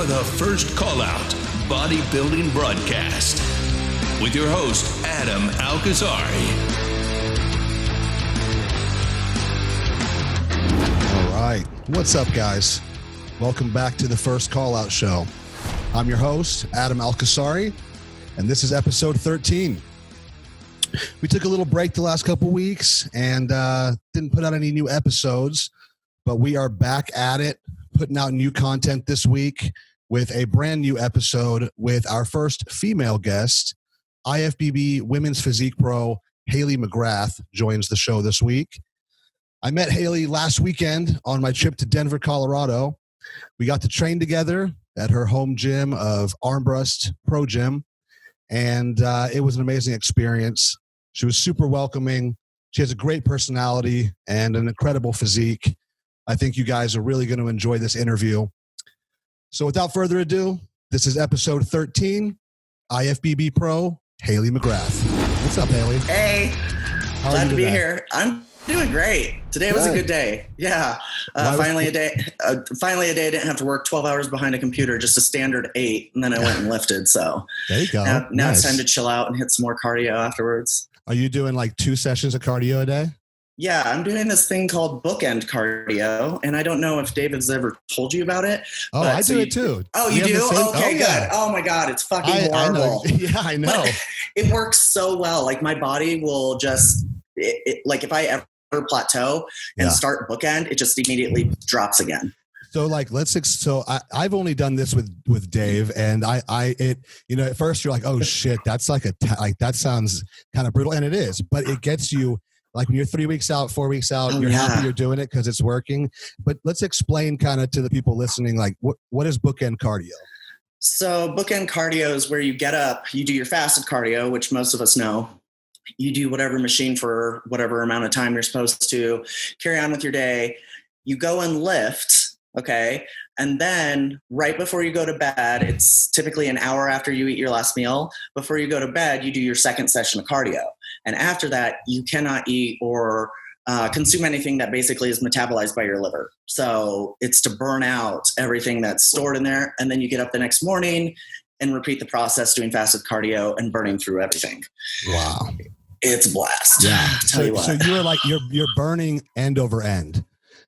for the first Callout Bodybuilding broadcast with your host, Adam Alcazari. All right. What's up, guys? Welcome back to the first Callout show. I'm your host, Adam Alcazari, and this is episode 13. We took a little break the last couple weeks and didn't put out any new episodes, but we are back at it, putting out new content this week with a brand new episode with our first female guest. IFBB Women's Physique Pro Hailey McGrath joins the show this week. I met Hailey last weekend on my trip to Denver, Colorado. We got to train together at her home gym of Armbrust Pro Gym, and it was an amazing experience. She was super welcoming. She has a great personality and an incredible physique. I think you guys are really going to enjoy this interview. So without further ado, this is episode 13, IFBB Pro, Hailey McGrath. What's up, Hailey? Hey, glad to be here. I'm doing great. Today was a good day. Yeah. Finally a day I didn't have to work 12 hours behind a computer, just a standard 8. And then I went and lifted. So there you go. Now Nice. It's time to chill out and hit some more cardio afterwards. Are you doing like 2 sessions of cardio a day? Yeah, I'm doing this thing called bookend cardio, and I don't know if David's ever told you about it. Oh, I do it too. Oh, you do? Okay, yeah. good. Oh my God, it's fucking horrible. I know. Yeah, I know. But it works so well. Like my body will just, like if I ever plateau and start bookend, it just immediately drops again. So like, I've only done this with Dave, and at first you're like, oh shit, that's like that sounds kind of brutal, and it is, but it gets you. Like when you're 3 weeks out, 4 weeks out, you're happy you're doing it because it's working. But let's explain kind of to the people listening, like what is bookend cardio? So bookend cardio is where you get up, you do your fasted cardio, which most of us know. You do whatever machine for whatever amount of time you're supposed to, carry on with your day. You go and lift, okay? And then right before you go to bed, it's typically an hour after you eat your last meal. Before you go to bed, you do your second session of cardio. And after that, you cannot eat or consume anything that basically is metabolized by your liver. So it's to burn out everything that's stored in there. And then you get up the next morning and repeat the process doing fasted cardio and burning through everything. Wow. It's a blast. Yeah. Tell you what. So you're like, you're burning end over end,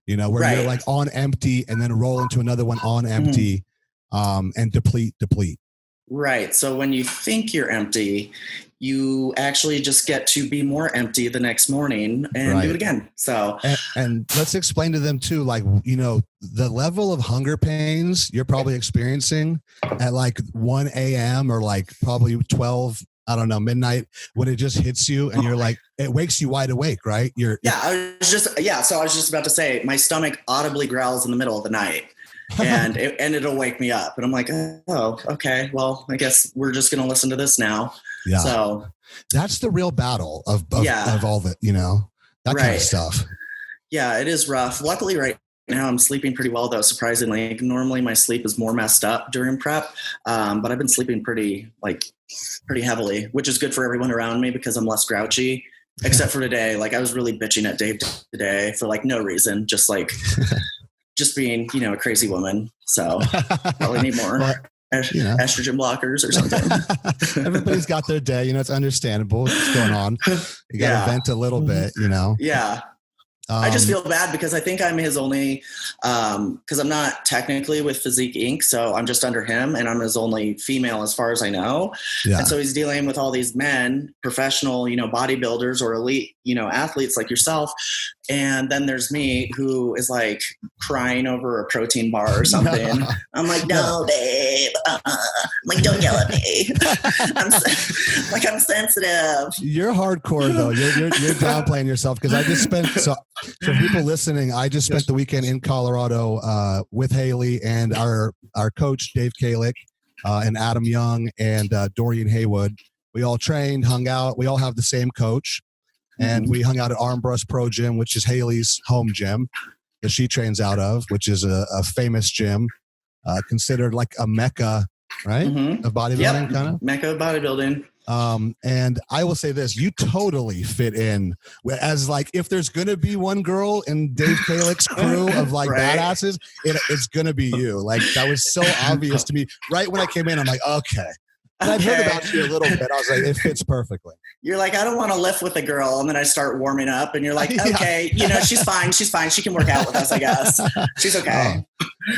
where you're like on empty and then roll into another one on empty and deplete. Right. So when you think you're empty, you actually just get to be more empty the next morning and do it again. So, and let's explain to them too, like, the level of hunger pains you're probably experiencing at like 1 a.m. or like probably 12, I don't know, midnight, when it just hits you and you're like, it wakes you wide awake, right? So I was just about to say my stomach audibly growls in the middle of the night. and it'll wake me up, and I'm like, oh, okay, well, I guess we're just gonna listen to this now. Yeah. So that's the real battle of all the that kind of stuff. Yeah, it is rough. Luckily, right now I'm sleeping pretty well, though. Surprisingly, normally my sleep is more messed up during prep, but I've been sleeping pretty heavily, which is good for everyone around me because I'm less grouchy. Except for today, like I was really bitching at Dave today for like no reason, just like. Just being, a crazy woman. So probably need more estrogen blockers or something. Everybody's got their day, it's understandable what's going on. You got to vent a little bit, Yeah. I just feel bad because I think I'm his only, because I'm not technically with Physique Inc. So I'm just under him and I'm his only female as far as I know. Yeah. And so he's dealing with all these men, professional, bodybuilders or elite, athletes like yourself. And then there's me who is like crying over a protein bar or something. No. I'm like, no, babe. Like, don't yell at me. I'm sensitive. You're hardcore though. You're downplaying yourself because I just spent for people listening, I just spent the weekend in Colorado with Hailey and our coach Dave Kalick and Adam Young and Dorian Haywood. We all trained, hung out. We all have the same coach. And we hung out at Armbrust Pro Gym, which is Hailey's home gym that she trains out of, which is a famous gym, considered like a mecca, right? Of bodybuilding, kind of? Mecca of bodybuilding. And I will say this, you totally fit in as like, if there's going to be one girl in Dave Kalick's crew of like Right. badasses, it's going to be you. Like that was so obvious to me right when I came in. I'm like, okay. And I'd heard about you a little bit. I was like, it fits perfectly. You're like, I don't want to lift with a girl. And then I start warming up and you're like, okay, you know, she's fine. She's fine. She can work out with us, I guess. She's okay.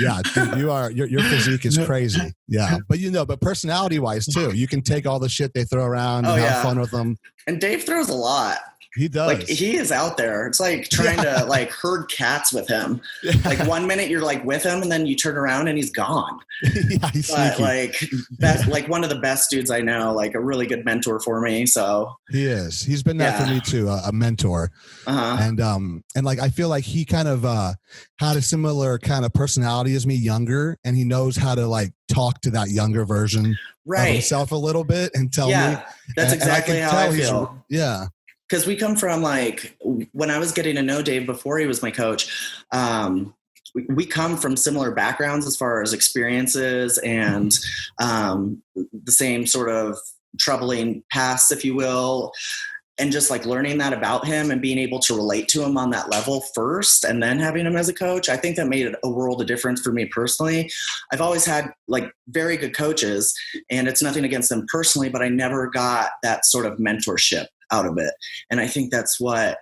Yeah. Dude, your physique is crazy. Yeah. But but personality wise too, you can take all the shit they throw around and have fun with them. And Dave throws a lot. He does. Like he is out there. It's like trying to like herd cats with him. Yeah. Like 1 minute you're like with him and then you turn around and he's gone. Yeah, he's but sneaky. like one of the best dudes I know, like a really good mentor for me. So he is. He's been that for me too, a mentor. And like I feel like he kind of had a similar kind of personality as me, younger, and he knows how to like talk to that younger version of himself a little bit and tell me. That's exactly how I feel. Yeah. Because we come from like, when I was getting to know Dave before he was my coach, we come from similar backgrounds as far as experiences and the same sort of troubling past, if you will. And just like learning that about him and being able to relate to him on that level first and then having him as a coach, I think that made a world of difference for me personally. I've always had like very good coaches and it's nothing against them personally, but I never got that sort of mentorship out of it. And I think that's what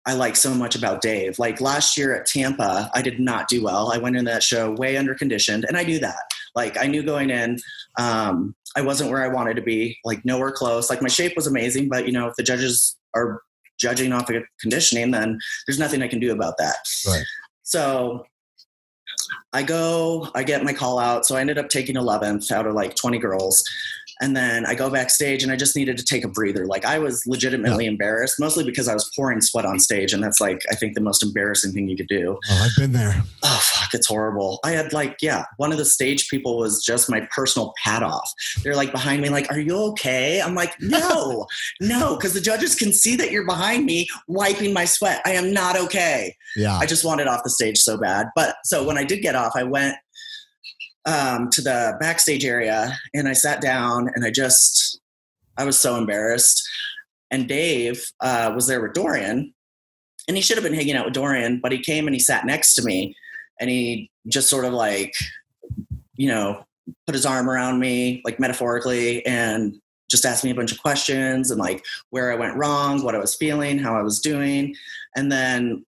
I like so much about Dave. Like last year at Tampa, I did not do well. I went in that show way under conditioned and I knew that. Like I knew going in, I wasn't where I wanted to be, like nowhere close. Like my shape was amazing, but you know, if the judges are judging off of conditioning, then there's nothing I can do about that. Right. So I get my call out. So I ended up taking 11th out of like 20 girls. And then I go backstage and I just needed to take a breather. Like I was legitimately embarrassed, mostly because I was pouring sweat on stage. And that's like, I think the most embarrassing thing you could do. Oh, I've been there. Oh, fuck, it's horrible. I had like, one of the stage people was just my personal pat off. They're like behind me, like, are you okay? I'm like, no, because the judges can see that you're behind me wiping my sweat. I am not okay. Yeah. I just wanted off the stage so bad. But so when I did get off, I went to the backstage area and I sat down and I was so embarrassed. And Dave was there with Dorian and he should have been hanging out with Dorian, but he came and he sat next to me and he just sort of like, you know, put his arm around me, like metaphorically, and just asked me a bunch of questions and like where I went wrong, what I was feeling, how I was doing. And then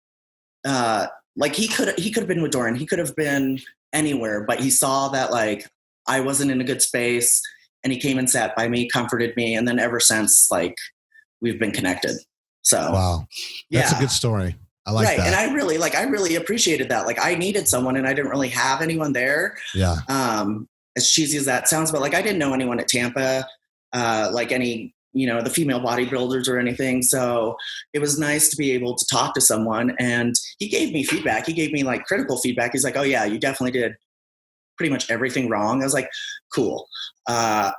like he could have been with Dorian. He could have been anywhere, but he saw that like I wasn't in a good space and he came and sat by me, comforted me. And then ever since, like we've been connected. So wow, that's a good story. I like that. And I really appreciated that. Like I needed someone and I didn't really have anyone there. Yeah. As cheesy as that sounds, but like I didn't know anyone at Tampa, like any, you know, the female bodybuilders or anything. So it was nice to be able to talk to someone, and he gave me feedback. He gave me like critical feedback. He's like, oh yeah, you definitely did pretty much everything wrong. I was like, cool. Yeah.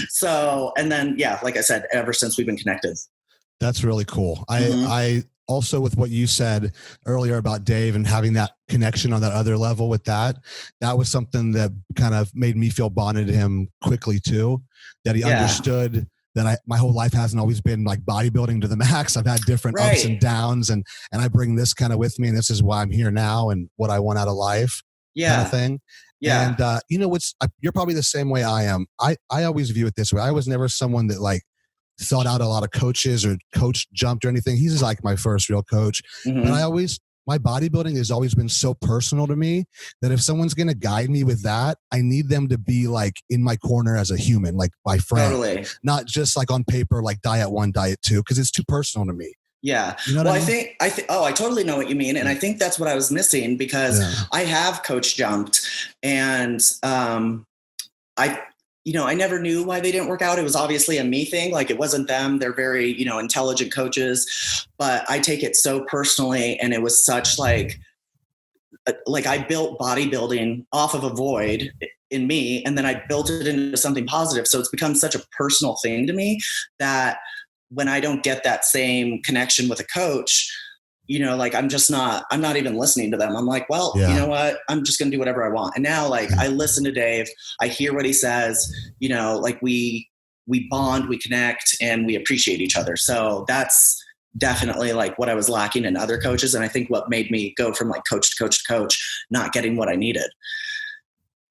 So, and then, like I said, ever since we've been connected. That's really cool. I also, with what you said earlier about Dave and having that connection on that other level with that was something that kind of made me feel bonded to him quickly too, that he understood that my whole life hasn't always been like bodybuilding to the max. I've had different ups and downs, and I bring this kind of with me, and this is why I'm here now and what I want out of life, kind of thing. Yeah. And you know, you're probably the same way I am. I always view it this way. I was never someone that like sought out a lot of coaches or coach jumped or anything. He's like my first real coach. But my bodybuilding has always been so personal to me that if someone's going to guide me with that, I need them to be like in my corner as a human, like my friend, not just like on paper, like diet 1, diet 2, because it's too personal to me. Yeah. You know what I mean? I think, I totally know what you mean. And I think that's what I was missing, because I have coach jumped and, I never knew why they didn't work out. It was obviously a me thing. Like it wasn't them. They're very, intelligent coaches, but I take it so personally. And it was such like I built bodybuilding off of a void in me, and then I built it into something positive. So it's become such a personal thing to me that when I don't get that same connection with a coach, I'm not even listening to them. I'm like, well, you know what? I'm just going to do whatever I want. And now, like, I listen to Dave, I hear what he says, like we we bond, we connect, and we appreciate each other. So that's definitely like what I was lacking in other coaches. And I think what made me go from like coach to coach to coach, not getting what I needed.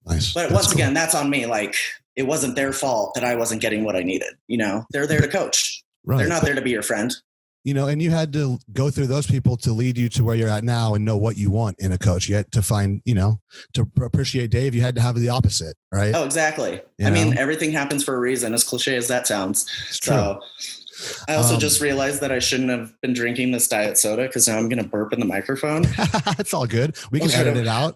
Nice. But once again, that's on me. Like, it wasn't their fault that I wasn't getting what I needed. You know, they're there to coach. Right. They're not there to be your friend. You know, and you had to go through those people to lead you to where you're at now and know what you want in a coach. You had to find, you know, to appreciate Dave, you had to have the opposite, right? Oh, exactly. I mean, everything happens for a reason, as cliche as that sounds. It's true. So I also just realized that I shouldn't have been drinking this diet soda because now I'm going to burp in the microphone. It's all good. We can edit it out.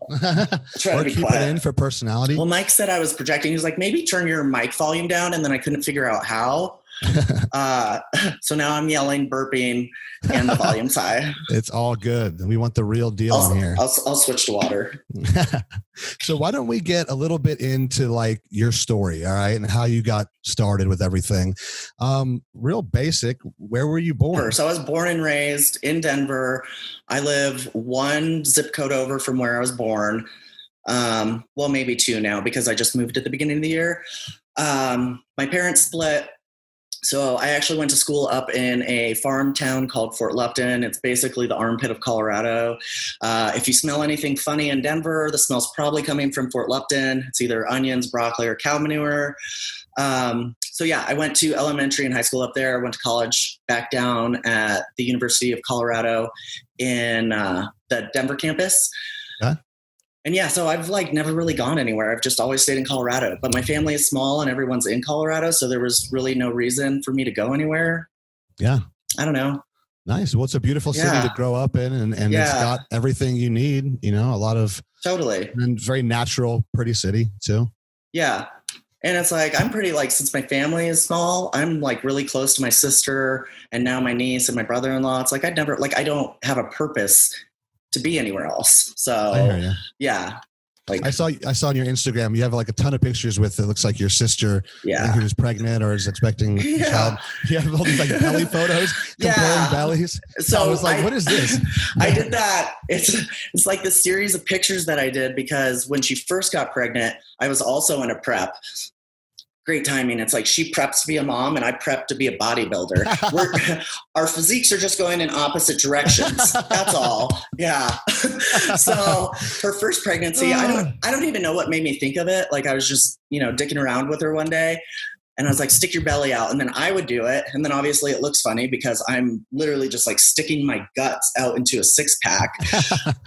Try to be keep quiet. It in for personality. Well, Mike said I was projecting. He was like, maybe turn your mic volume down. And then I couldn't figure out how. So now I'm yelling, burping, and the volume's high. It's all good. We want the real deal on here. I'll switch to water. So why don't we get a little bit into like your story, all right, and how you got started with everything. Real basic. Where were you born? So I was born and raised in Denver. I live one zip code over from where I was born. Well, maybe two now because I just moved at the beginning of the year. My parents split. So I actually went to school up in a farm town called Fort Lupton. It's basically the armpit of Colorado. If you smell anything funny in Denver, the smell's probably coming from Fort Lupton. It's either onions, broccoli, or cow manure. So yeah, I went to elementary and high school up there. I went to college back down at the University of Colorado in the Denver campus. Huh? And yeah, so I've like never really gone anywhere. I've just always stayed in Colorado, but my family is small and everyone's in Colorado. So there was really no reason for me to go anywhere. Yeah. I don't know. Nice. Well, it's a beautiful city to grow up in and it's got everything you need, you know, a lot of totally and very natural, pretty city too. Yeah. And it's like, I'm pretty like, since my family is small, I'm like really close to my sister and now my niece and my brother-in-law. It's like, I don't have a purpose to be anywhere else. So yeah. Like I saw on your Instagram, you have like a ton of pictures with, it looks like your sister who's pregnant or is expecting a child. You have all these like belly photos, comparing bellies. So I was like, what is this? I did that. It's like the series of pictures that I did because when she first got pregnant, I was also in a prep. Great timing. It's like she preps to be a mom and I prep to be a bodybuilder. Our physiques are just going in opposite directions. That's all. Yeah. So her first pregnancy, I don't even know what made me think of it. Like I was just, dicking around with her one day and I was like, stick your belly out. And then I would do it. And then obviously it looks funny because I'm literally just like sticking my guts out into a 6-pack.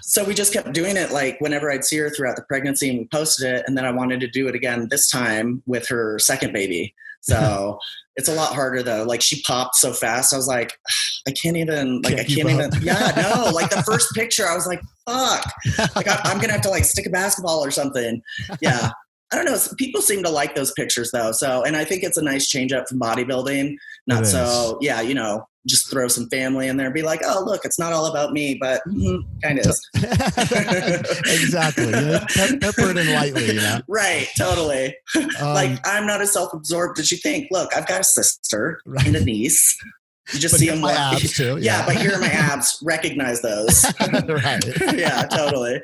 So we just kept doing it like whenever I'd see her throughout the pregnancy and we posted it. And then I wanted to do it again this time with her second baby. So it's a lot harder though. Like she popped so fast. I was like, I can't even. Yeah, no, like the first picture, I was like, fuck. Like I'm going to have to like stick a basketball or something. Yeah. I don't know. People seem to like those pictures though. So, and I think it's a nice change up from bodybuilding. Not so, just throw some family in there and be like, oh, look, it's not all about me, but kind of is. Exactly. Pepper it in lightly, Right. Totally. Like I'm not as self-absorbed as you think. Look, I've got a sister and a niece. You just see them my abs too. Yeah, but here are my abs. Recognize those. Right. Yeah, totally.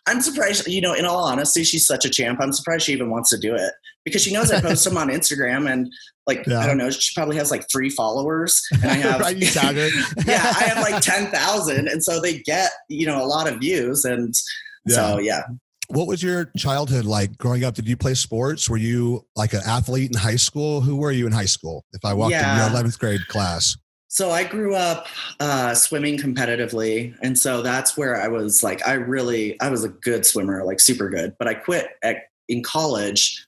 I'm surprised, in all honesty, she's such a champ. I'm surprised she even wants to do it because she knows I post them on Instagram and I don't know, she probably has like 3 followers and I have, right, you tag her. Yeah, I have like 10,000. And so they get, a lot of views. And so, yeah. What was your childhood like growing up? Did you play sports? Were you like an athlete in high school? Who were you in high school? If I walked in your 11th grade class. So I grew up swimming competitively. And so that's where I was like, I was a good swimmer, like super good, but I quit in college.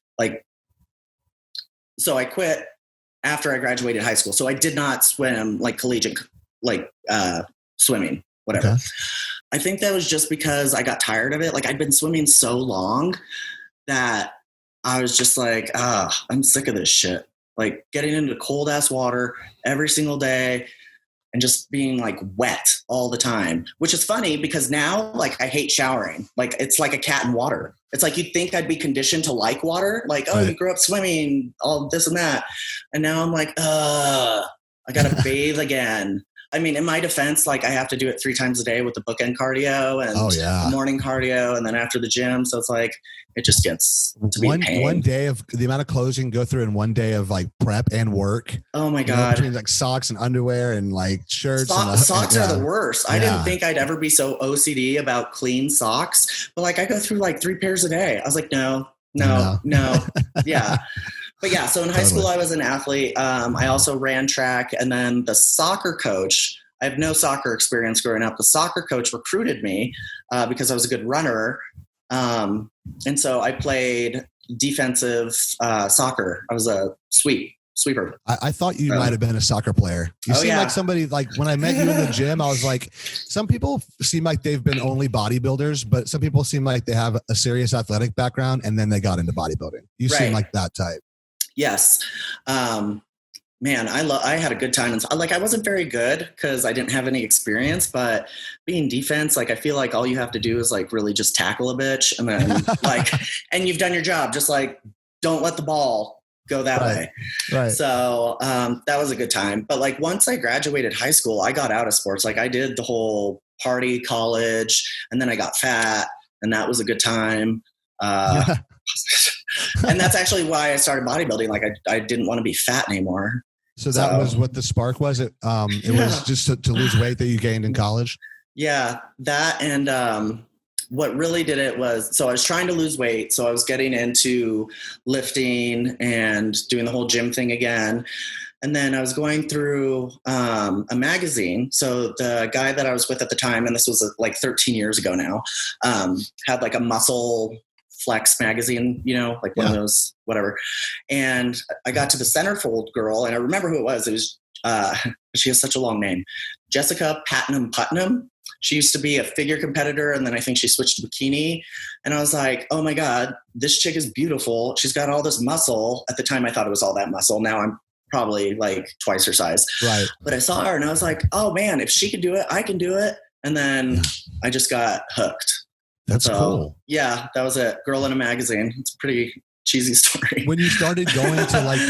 So I quit after I graduated high school. So I did not swim like collegiate, swimming, whatever. Okay. I think that was just because I got tired of it. Like I'd been swimming so long that I was just like, I'm sick of this shit. Like getting into cold ass water every single day and just being like wet all the time, which is funny because now like I hate showering. Like it's like a cat in water. It's like you'd think I'd be conditioned to like water. Like, oh, you grew up swimming, all this and that. And now I'm like, I got to bathe again. I mean, in my defense, like I have to do it 3 times a day with the bookend cardio and the morning cardio and then after the gym. So it's like, it just gets to be a pain. One day of the amount of clothes you can go through in one day of like prep and work. Oh my God. Between like socks and underwear and like shirts. Socks are the worst. I didn't think I'd ever be so OCD about clean socks, but like I go through like 3 pairs a day. I was like, no. Yeah. But yeah, so in high school, I was an athlete. I also ran track. And then the soccer coach, I have no soccer experience growing up. The soccer coach recruited me because I was a good runner. And so I played defensive soccer. I was a sweeper. I thought you might have been a soccer player. You seem like somebody, like when I met you in the gym, I was like, some people seem like they've been only bodybuilders, but some people seem like they have a serious athletic background and then they got into bodybuilding. You seem like that type. Yes. Man, I had a good time. And like, I wasn't very good because I didn't have any experience, but being defense, like, I feel like all you have to do is like really just tackle a bitch and then like, and you've done your job. Just like, don't let the ball go that way. Right. So, that was a good time. But like, once I graduated high school, I got out of sports. Like I did the whole party, college, and then I got fat and that was a good time. And that's actually why I started bodybuilding. Like I didn't want to be fat anymore. So that was what the spark was. It was just to lose weight that you gained in college. Yeah, that. And what really did it was, so I was trying to lose weight. So I was getting into lifting and doing the whole gym thing again. And then I was going through a magazine. So the guy that I was with at the time, and this was like 13 years ago now, had like a muscle flex magazine, like one of those, whatever. And I got to the centerfold girl, and I remember who it was. It was, she has such a long name, Jessica Putnam. She used to be a figure competitor, and then I think she switched to bikini. And I was like, oh my God, this chick is beautiful. She's got all this muscle. At the time, I thought it was all that muscle. Now I'm probably like twice her size. Right. But I saw her, and I was like, oh man, if she can do it, I can do it. And then I just got hooked. That's cool. Yeah, that was it. Girl in a magazine. It's a pretty cheesy story. When you started going to like,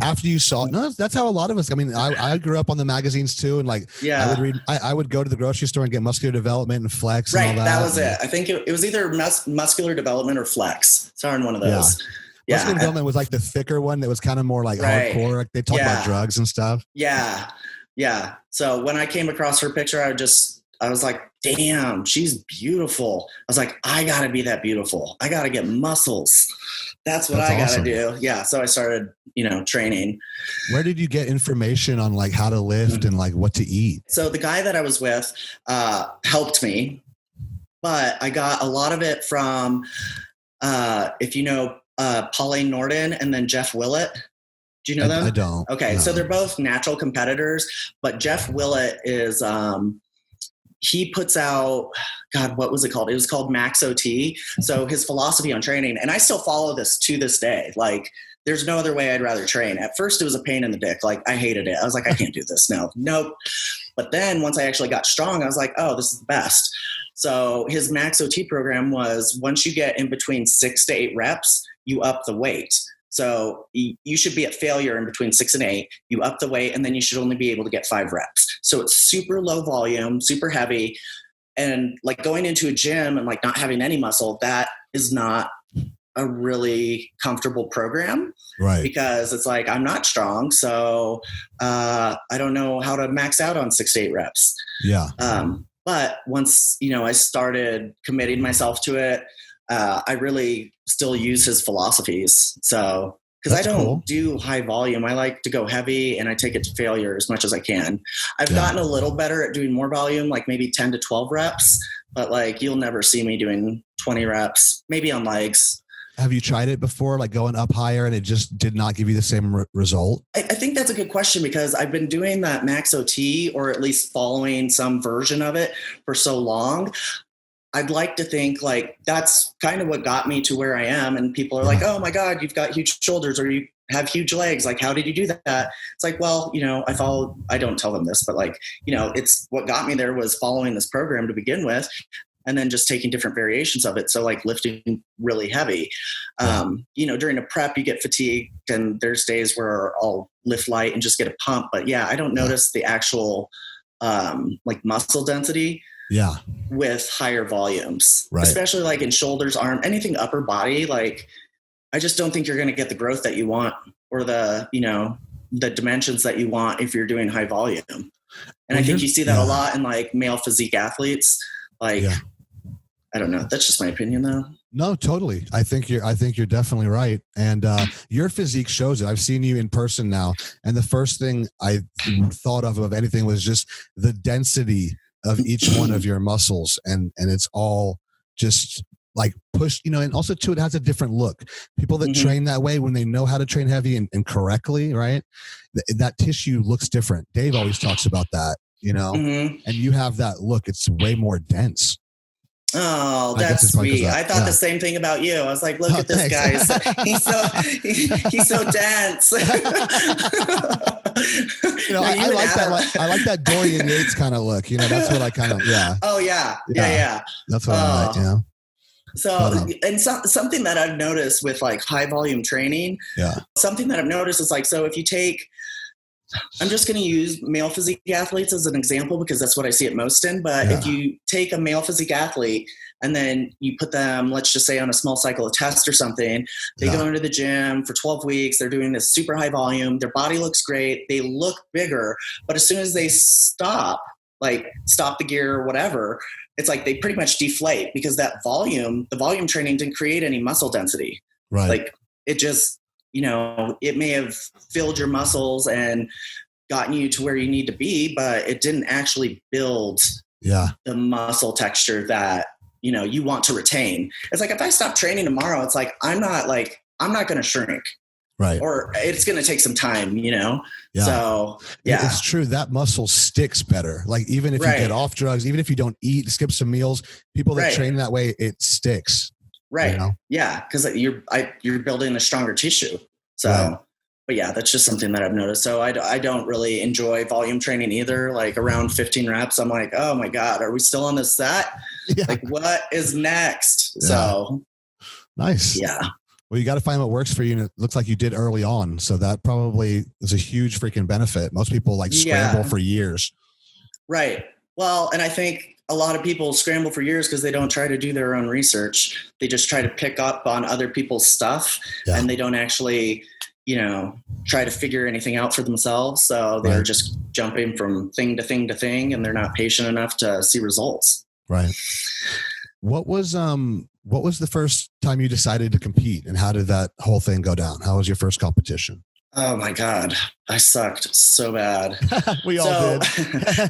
after you saw, that's how a lot of us, I mean, I grew up on the magazines too. And like, I would go to the grocery store and get muscular development and flex. Right. And all that was it. I think it was either muscular development or flex. Sorry, in one of those. Yeah. Muscular development was like the thicker one that was kind of more like hardcore. Like they talk about drugs and stuff. Yeah. Yeah. So when I came across her picture, I was like, damn, she's beautiful. I was like, I got to be that beautiful. I got to get muscles. That's what I got to do. Yeah. So I started, training. Where did you get information on like how to lift and like what to eat? So the guy that I was with helped me, but I got a lot of it from, if you know, Pauline Norden and then Jeff Willett. Do you know them? I don't. Okay. No. So they're both natural competitors, but Jeff Willett is, he puts out, God, what was it called? It was called Max OT. So his philosophy on training, and I still follow this to this day. Like there's no other way I'd rather train. At first it was a pain in the dick. Like I hated it. I was like, I can't do this. Nope. But then once I actually got strong, I was like, oh, this is the best. So his Max OT program was once you get in between 6 to 8 reps, you up the weight. So you should be at failure in between 6 and 8. You up the weight, and then you should only be able to get 5 reps. So it's super low volume, super heavy. And like going into a gym and like not having any muscle, that is not a really comfortable program. Right. Because it's like, I'm not strong. So I don't know how to max out on 6 to 8 reps. Yeah. But once, I started committing myself to it, I really still use his philosophies. So, because I don't do high volume, I like to go heavy and I take it to failure as much as I can. I've gotten a little better at doing more volume, like maybe 10 to 12 reps, but like you'll never see me doing 20 reps, maybe on legs. Have you tried it before, like going up higher and it just did not give you the same result? I think that's a good question because I've been doing that Max OT or at least following some version of it for so long. I'd like to think like that's kind of what got me to where I am. And people are like, oh my God, you've got huge shoulders or you have huge legs. Like, how did you do that? It's like, well, I don't tell them this, but like, it's what got me there was following this program to begin with and then just taking different variations of it. So like lifting really heavy, during a prep, you get fatigued and there's days where I'll lift light and just get a pump. But yeah, I don't notice the actual like muscle density. Yeah. With higher volumes, right. Especially like in shoulders, arm, anything upper body. Like, I just don't think you're going to get the growth that you want or the dimensions that you want if you're doing high volume. And I think you see that a lot in like male physique athletes. Like, I don't know. That's just my opinion though. No, totally. I think you're definitely right. And your physique shows it. I've seen you in person now. And the first thing I thought of anything was just the density of each one of your muscles. And it's all just like pushed, and also too, it has a different look. People that train that way, when they know how to train heavy and correctly, right? That tissue looks different. Dave always talks about that, and you have that look. It's way more dense. Oh, that's sweet. I thought the same thing about you. I was like, look at this guy. He's so dense. I like that. I like that Dorian Yates kind of look. That's what I kind of, Oh yeah. That's what I like. So, and something that I've noticed with like high volume training, something that I've noticed is like, so if you take, I'm just going to use male physique athletes as an example because that's what I see it most in. But if you take a male physique athlete and then you put them, let's just say on a small cycle of tests or something, they go into the gym for 12 weeks. They're doing this super high volume. Their body looks great. They look bigger. But as soon as they stop the gear or whatever, it's like they pretty much deflate because the volume training didn't create any muscle density. Right. Like it just, it may have filled your muscles and gotten you to where you need to be, but it didn't actually build the muscle texture that, you want to retain. It's like, if I stop training tomorrow, it's like, I'm not going to shrink. Right. Or it's going to take some time, Yeah. So, It's true. That muscle sticks better. Like even if you get off drugs, even if you don't eat, skip some meals, people that train that way, it sticks. Right. Yeah. Cause you're building a stronger tissue. So, but yeah, that's just something that I've noticed. So I don't really enjoy volume training either. Like around 15 reps, I'm like, oh my God, are we still on this set? Yeah. Like what is next? Yeah. So nice. Yeah. Well, you got to find what works for you. And it looks like you did early on. So that probably is a huge freaking benefit. Most people scramble for years. Right. Well, and I think a lot of people scramble for years because they don't try to do their own research. They just try to pick up on other people's stuff and they don't actually, try to figure anything out for themselves. So they're just jumping from thing to thing to thing and they're not patient enough to see results. Right. What was the first time you decided to compete and how did that whole thing go down? How was your first competition? Oh my God. I sucked so bad. We all did.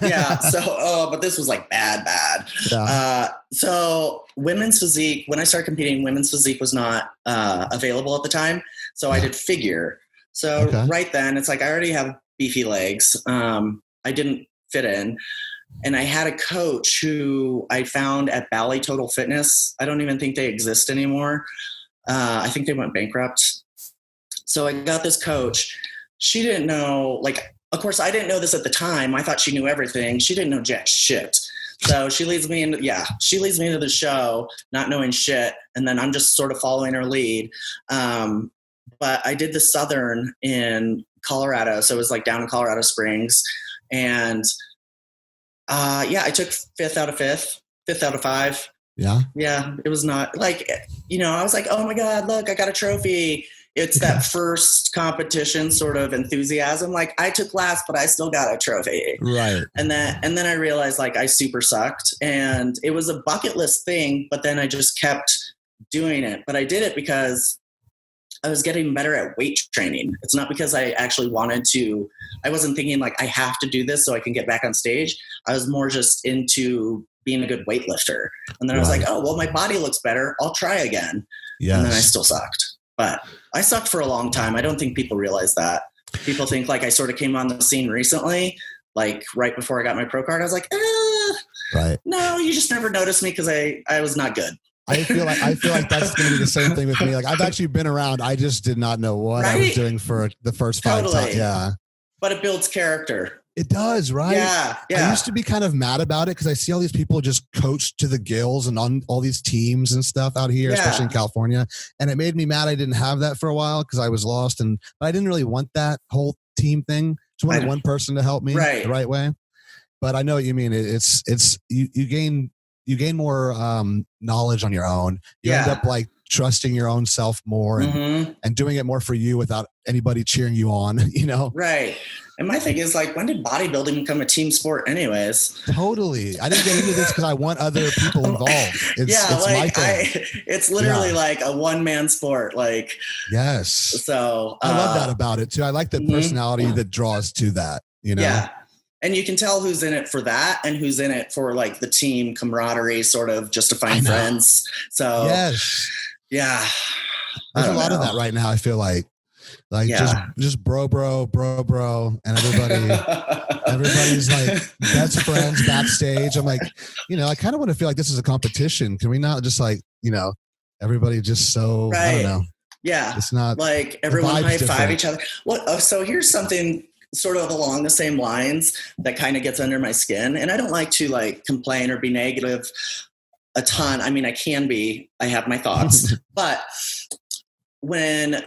But this was like bad. Yeah. So women's physique, when I started competing, women's physique was not available at the time. So I did figure. So right then it's like, I already have beefy legs. I didn't fit in. And I had a coach who I found at Bally Total Fitness. I don't even think they exist anymore. I think they went bankrupt. So I got this coach. She didn't know, of course, I didn't know this at the time. I thought she knew everything. She didn't know jack shit. So she leads me into the show, not knowing shit. And then I'm just sort of following her lead. But I did the Southern in Colorado. So it was down in Colorado Springs. And I took fifth out of 5. Yeah. Yeah. It was not I was like, oh my God, look, I got a trophy. It's that first competition sort of enthusiasm. I took last, but I still got a trophy. Right. And then I realized I super sucked and it was a bucket list thing, but then I just kept doing it. But I did it because I was getting better at weight training. It's not because I actually wanted to. I wasn't thinking I have to do this so I can get back on stage. I was more just into being a good weightlifter. And then I was like, oh, well, my body looks better. I'll try again. Yes. And then I still sucked. But I sucked for a long time. I don't think people realize that. People think I sort of came on the scene recently, right before I got my pro card. I was like, no, you just never noticed me because I was not good. I feel like that's going to be the same thing with me. I've actually been around. I just did not know what I was doing for the first 5 times. Yeah. But it builds character. It does, right? Yeah. I used to be kind of mad about it because I see all these people just coach to the gills and on all these teams and stuff out here, especially in California. And it made me mad I didn't have that for a while because I was lost. But I didn't really want that whole team thing. Just wanted one person to help me the right way. but I know what you mean. It's you gain more knowledge on your own. You end up like trusting your own self more and doing it more for you without anybody cheering you on, you know? Right. And my thing is like, when did bodybuilding become a team sport anyways? Totally. I didn't get into this because I want other people involved. It's like my thing. it's literally like a one-man sport. Like, yes. So I love that about it too. I like the personality that draws to that, you know? Yeah. And you can tell who's in it for that and who's in it for like the team camaraderie, sort of just to find friends. So yes. Yeah. There's a lot of that right now. I feel like just bro, and everybody's like best friends backstage. I'm like, you know, I kind of want to feel like this is a competition. Can we not just like, you know, everybody just so, I don't know. Yeah. It's not like everyone high five each other. Well, so here's something sort of along the same lines that kind of gets under my skin. And I don't like to like complain or be negative a ton. I mean, I have my thoughts, but when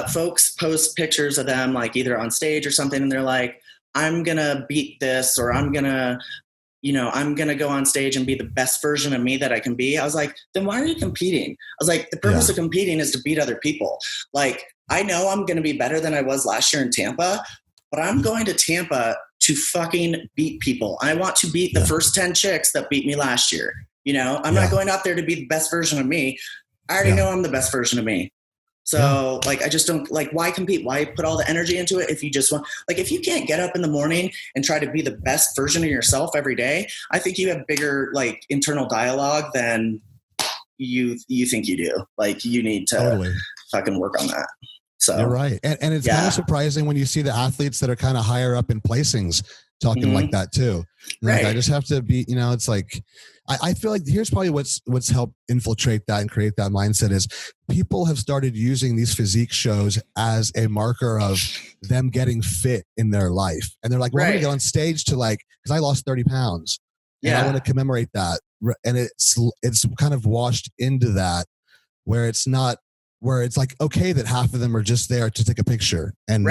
folks post pictures of them, like either on stage or something, and they're like, I'm going to beat this, or I'm going to go on stage and be the best version of me that I can be. I was like, then why are you competing? I was like, the purpose of competing is to beat other people. Like, I know I'm going to be better than I was last year in Tampa, but I'm going to Tampa to fucking beat people. I want to beat the first 10 chicks that beat me last year. You know, I'm not going out there to be the best version of me. I already know I'm the best version of me. So like, I just don't like, why compete? Why put all the energy into it? If you just want, like, if you can't get up in the morning and try to be the best version of yourself every day, I think you have bigger like internal dialogue than you think you do. Like, you need to fucking work on that. So you're right. And it's kind of surprising when you see the athletes that are kind of higher up in placings talking like that too. Like, I just have to be, you know, it's like, I feel like here's probably what's helped infiltrate that and create that mindset is people have started using these physique shows as a marker of them getting fit in their life. And they're like, well, I'm going to go on stage to like, because I lost 30 pounds and I want to commemorate that. And it's kind of washed into that where it's like, okay, that half of them are just there to take a picture. And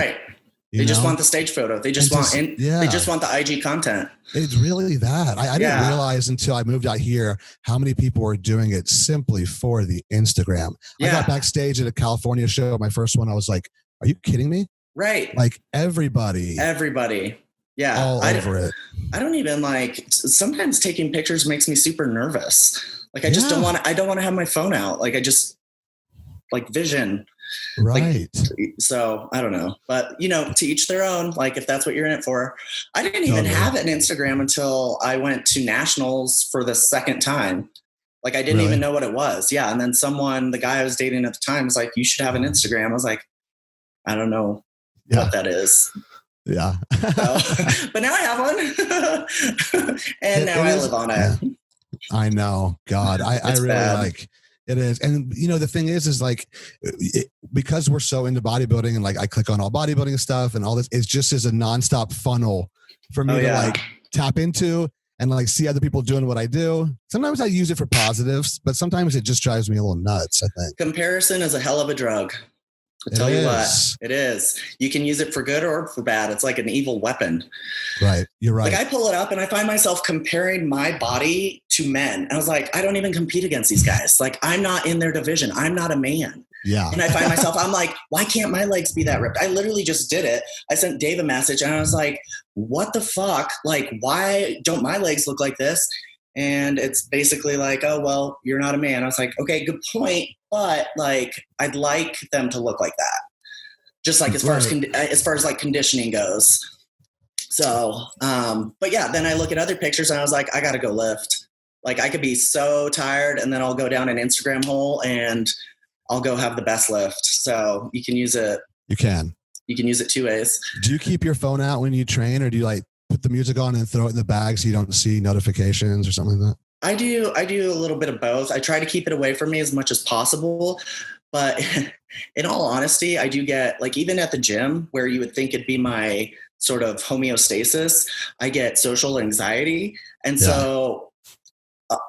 they just want the stage photo. They just want they just want the IG content. It's really that. I didn't realize until I moved out here how many people were doing it simply for the Instagram. I got backstage at a California show, my first one. I was like, are you kidding me? Right. Like everybody. Yeah. All over it. I don't even like, sometimes taking pictures makes me super nervous. Like, I just don't want to have my phone out. Like, I just like vision. Right. Like, so I don't know, but you know, to each their own. Like, if that's what you're in it for. I didn't even have an Instagram until I went to nationals for the second time. Like, I didn't even know what it was. Yeah. And then the guy I was dating at the time was like, you should have an Instagram. I was like, I don't know what that is. Yeah. But now I have one. And now I live on it. I know. God, I really like it is. And you know, the thing is like, because we're so into bodybuilding and like I click on all bodybuilding stuff and all this, it's just as a nonstop funnel for me to like tap into and like see other people doing what I do. Sometimes I use it for positives, but sometimes it just drives me a little nuts, I think. Comparison is a hell of a drug. I'll tell you what, it is. You can use it for good or for bad. It's like an evil weapon. Right. You're right. Like, I pull it up and I find myself comparing my body to men. And I was like, I don't even compete against these guys. Like, I'm not in their division. I'm not a man. Yeah. And I find myself, I'm like, why can't my legs be that ripped? I literally just did it. I sent Dave a message and I was like, what the fuck? Like, why don't my legs look like this? And it's basically like, oh, well, you're not a man. I was like, okay, good point. But like, I'd like them to look like that. Just like as far as like conditioning goes. So, but yeah, then I look at other pictures and I was like, I got to go lift. Like, I could be so tired and then I'll go down an Instagram hole and I'll go have the best lift. So you can use it. You can use it two ways. Do you keep your phone out when you train, or do you like put the music on and throw it in the bag so you don't see notifications or something like that? I do a little bit of both. I try to keep it away from me as much as possible. But in all honesty, I do get, like, even at the gym where you would think it'd be my sort of homeostasis, I get social anxiety. And so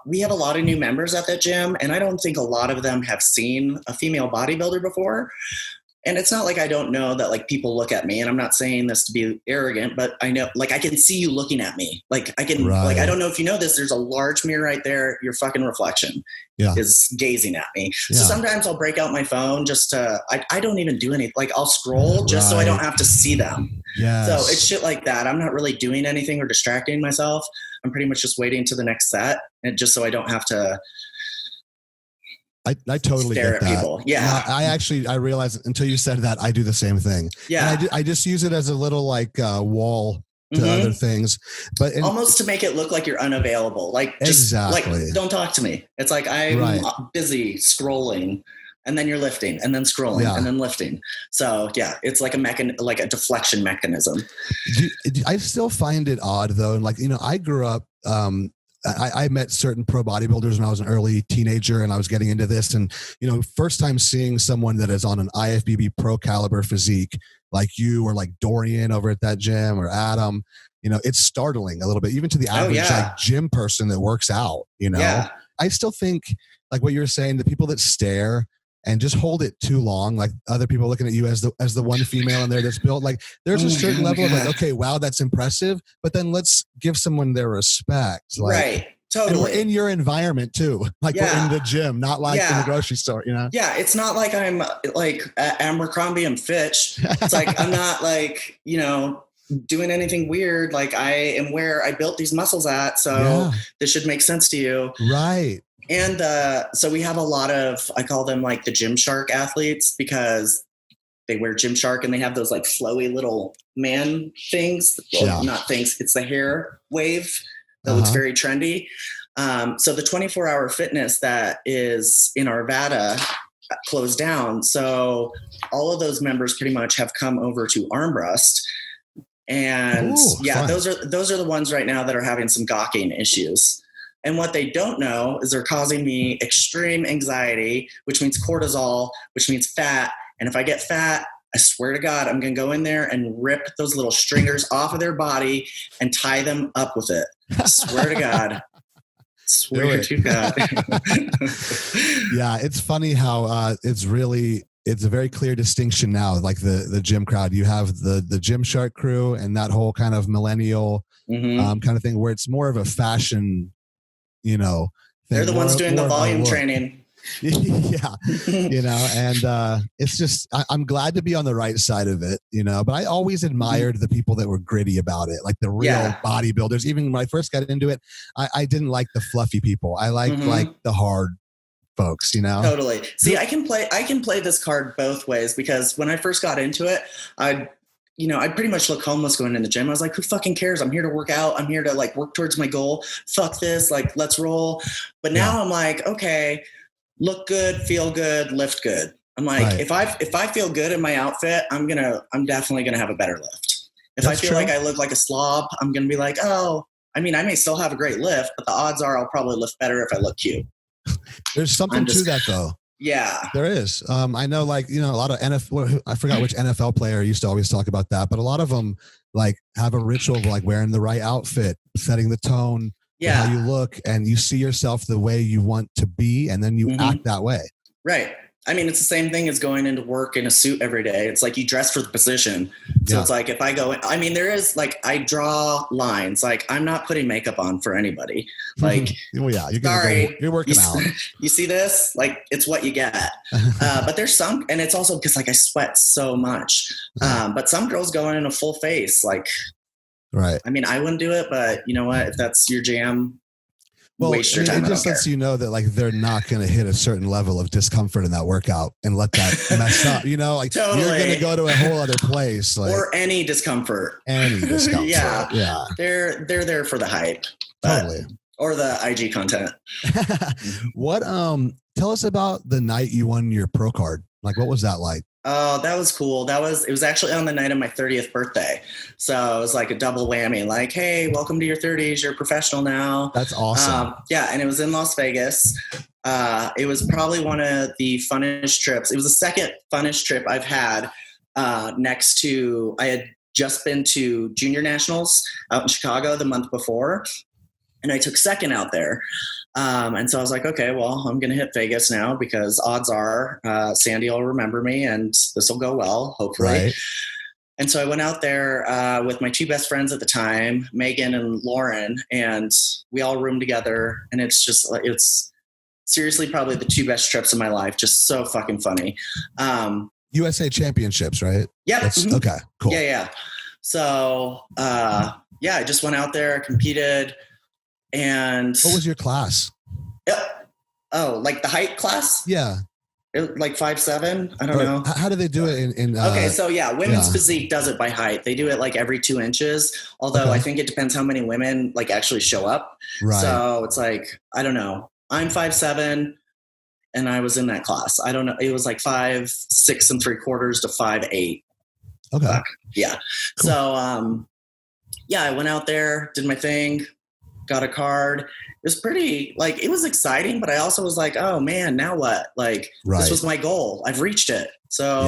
we have a lot of new members at that gym, and I don't think a lot of them have seen a female bodybuilder before. And it's not like I don't know that like people look at me, and I'm not saying this to be arrogant, but I know like I can see you looking at me. Like I can, like, I don't know if you know this, there's a large mirror right there. Your fucking reflection is gazing at me. So sometimes I'll break out my phone just to, I don't even do anything. Like I'll scroll just so I don't have to see them. So it's shit like that. I'm not really doing anything or distracting myself. I'm pretty much just waiting to the next set, and just so I don't have to, I totally get that. People. Yeah. I realized until you said that, I do the same thing. Yeah. And I just use it as a little like wall to other things, but almost to make it look like you're unavailable. Like just like, don't talk to me. It's like I'm busy scrolling, and then you're lifting, and then scrolling, and then lifting. So yeah, it's like like a deflection mechanism. I still find it odd though. And like, I grew up, I met certain pro bodybuilders when I was an early teenager and I was getting into this, and, first time seeing someone that is on an IFBB pro caliber physique, like you or like Dorian over at that gym or Adam, it's startling a little bit, even to the average like gym person that works out, I still think like what you're saying, the people that stare and just hold it too long, like other people looking at you as the one female in there that's built, like there's a certain level of like, okay, wow, that's impressive, but then let's give someone their respect. Like, right. Totally. And we're in your environment too. Like we're in the gym, not like in the grocery store, Yeah. It's not like I'm like Abercrombie and Fitch. It's like, I'm not like, doing anything weird. Like I am where I built these muscles at. So this should make sense to you. Right. And so we have a lot of, I call them like the Gymshark athletes, because they wear Gymshark and they have those like flowy little man things. Well, not things. It's the hair wave that looks very trendy. So the 24-hour fitness that is in Arvada closed down. So all of those members pretty much have come over to Armbrust. And those are the ones right now that are having some gawking issues. And what they don't know is they're causing me extreme anxiety, which means cortisol, which means fat. And if I get fat, I swear to God, I'm going to go in there and rip those little stringers off of their body and tie them up with it. I swear to God. Swear to God. Yeah, it's funny how it's a very clear distinction now. Like the gym crowd, you have the Gymshark crew and that whole kind of millennial kind of thing where it's more of a fashion, thing. They're the ones doing the volume training. And it's just, I'm glad to be on the right side of it, but I always admired the people that were gritty about it, like the real bodybuilders. Even when I first got into it, I didn't like the fluffy people. I liked like the hard folks, Totally. See, I can play this card both ways, because when I first got into it, I pretty much look homeless going in the gym. I was like, who fucking cares? I'm here to work out. I'm here to like work towards my goal. Fuck this. Like, let's roll. But now I'm like, okay, look good, feel good, lift good. I'm like, if I feel good in my outfit, I'm definitely going to have a better lift. If I feel like I look like a slob, I'm going to be like, I may still have a great lift, but the odds are I'll probably lift better if I look cute. There's something to that though. Yeah, there is. I know, like, a lot of NFL, I forgot which NFL player used to always talk about that, but a lot of them like have a ritual of like wearing the right outfit, setting the tone, how you look, and you see yourself the way you want to be, and then you act that way. Right. I mean, it's the same thing as going into work in a suit every day. It's like you dress for the position. So it's like if I go in, there is like, I draw lines. Like I'm not putting makeup on for anybody. Like, you're working out. You see this? Like it's what you get. But there's some, and it's also because like I sweat so much. But some girls go in a full face. Like, right. I mean, I wouldn't do it, but you know what? If that's your jam, waste your time. It just lets you know that like they're not going to hit a certain level of discomfort in that workout and let that mess up. Like totally. You're going to go to a whole other place, like, or any discomfort. Yeah. They're there for the hype. Totally. Or the IG content. What? Tell us about the night you won your pro card. Like, what was that like? Oh, that was cool. It was actually on the night of my 30th birthday. So it was like a double whammy. Like, hey, welcome to your 30s. You're a professional now. That's awesome. And it was in Las Vegas. It was probably one of the funnest trips. It was the second funnest trip I've had next to, I had just been to Junior Nationals out in Chicago the month before. and I took second out there. And so I was like, okay, well, I'm going to hit Vegas now because odds are Sandy will remember me and this will go well, hopefully. Right. And so I went out there with my two best friends at the time, Megan and Lauren, and we all roomed together. And it's seriously probably the two best trips of my life. Just so fucking funny. USA Championships, right? Yep. Mm-hmm. Okay, cool. Yeah. So, I just went out there, competed. And what was your class? Oh, like the height class? Yeah. Like 5'7". I don't know. How do they do it in okay, so women's physique does it by height. They do it like every 2 inches. Although I think it depends how many women like actually show up. Right. So it's like, I don't know. I'm 5'7", and I was in that class. I don't know. It was like 5'6 3/4" to 5'8". Okay. Yeah. Cool. So I went out there, did my thing, got a card. It was pretty, like, it was exciting, but I also was like, oh man, now what? Like, This was my goal. I've reached it. So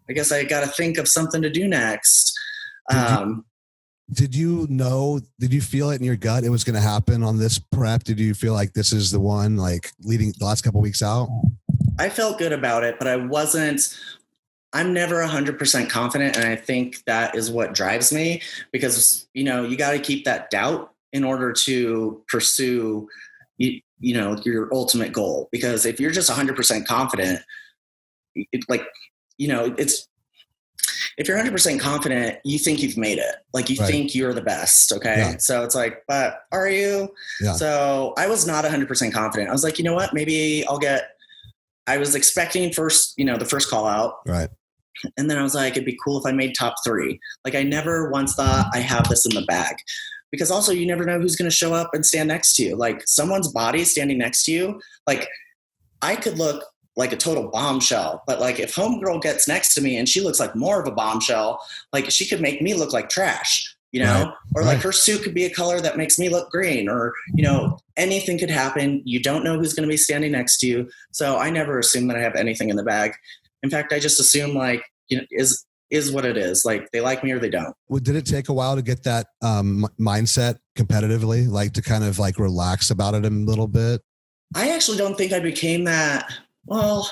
I guess I got to think of something to do next. Did you feel it in your gut it was going to happen on this prep? Did you feel like this is the one, like, leading the last couple of weeks out? I felt good about it, but I'm never 100% confident. And I think that is what drives me because, you got to keep that doubt in order to pursue, your ultimate goal. Because if you're just 100% confident, if you're 100% confident, you think you've made it. Like you think you're the best. Okay. Yeah. So it's like, but are you? Yeah. So I was not 100% confident. I was like, you know what, maybe I was expecting the first call out. Right. And then I was like, it'd be cool if I made top 3. Like I never once thought I have this in the bag. Because also you never know who's going to show up and stand next to you. Like someone's body standing next to you. Like I could look like a total bombshell, but like if homegirl gets next to me and she looks like more of a bombshell, like she could make me look like trash, or like her suit could be a color that makes me look green, or, anything could happen. You don't know who's going to be standing next to you. So I never assume that I have anything in the bag. In fact, I just assume like, is what it is. Like they like me or they don't. Well, did it take a while to get that mindset competitively, like to kind of like relax about it a little bit? I actually don't think I became that. Well,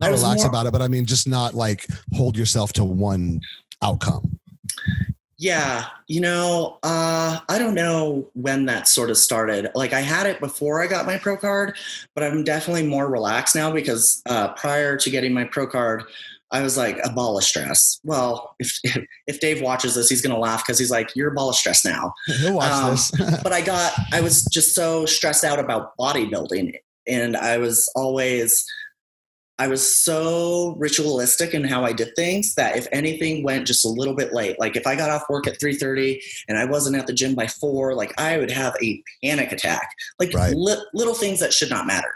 not relax about it, but I mean, just not like hold yourself to one outcome. Yeah. I don't know when that sort of started. Like I had it before I got my pro card, but I'm definitely more relaxed now because prior to getting my pro card, I was like a ball of stress. Well, if Dave watches this, he's going to laugh because he's like, you're a ball of stress now. He'll watch this. But I was just so stressed out about bodybuilding. And I was so ritualistic in how I did things that if anything went just a little bit late, like if I got off work at 3:30 and I wasn't at the gym by 4, like I would have a panic attack, like little things that should not matter.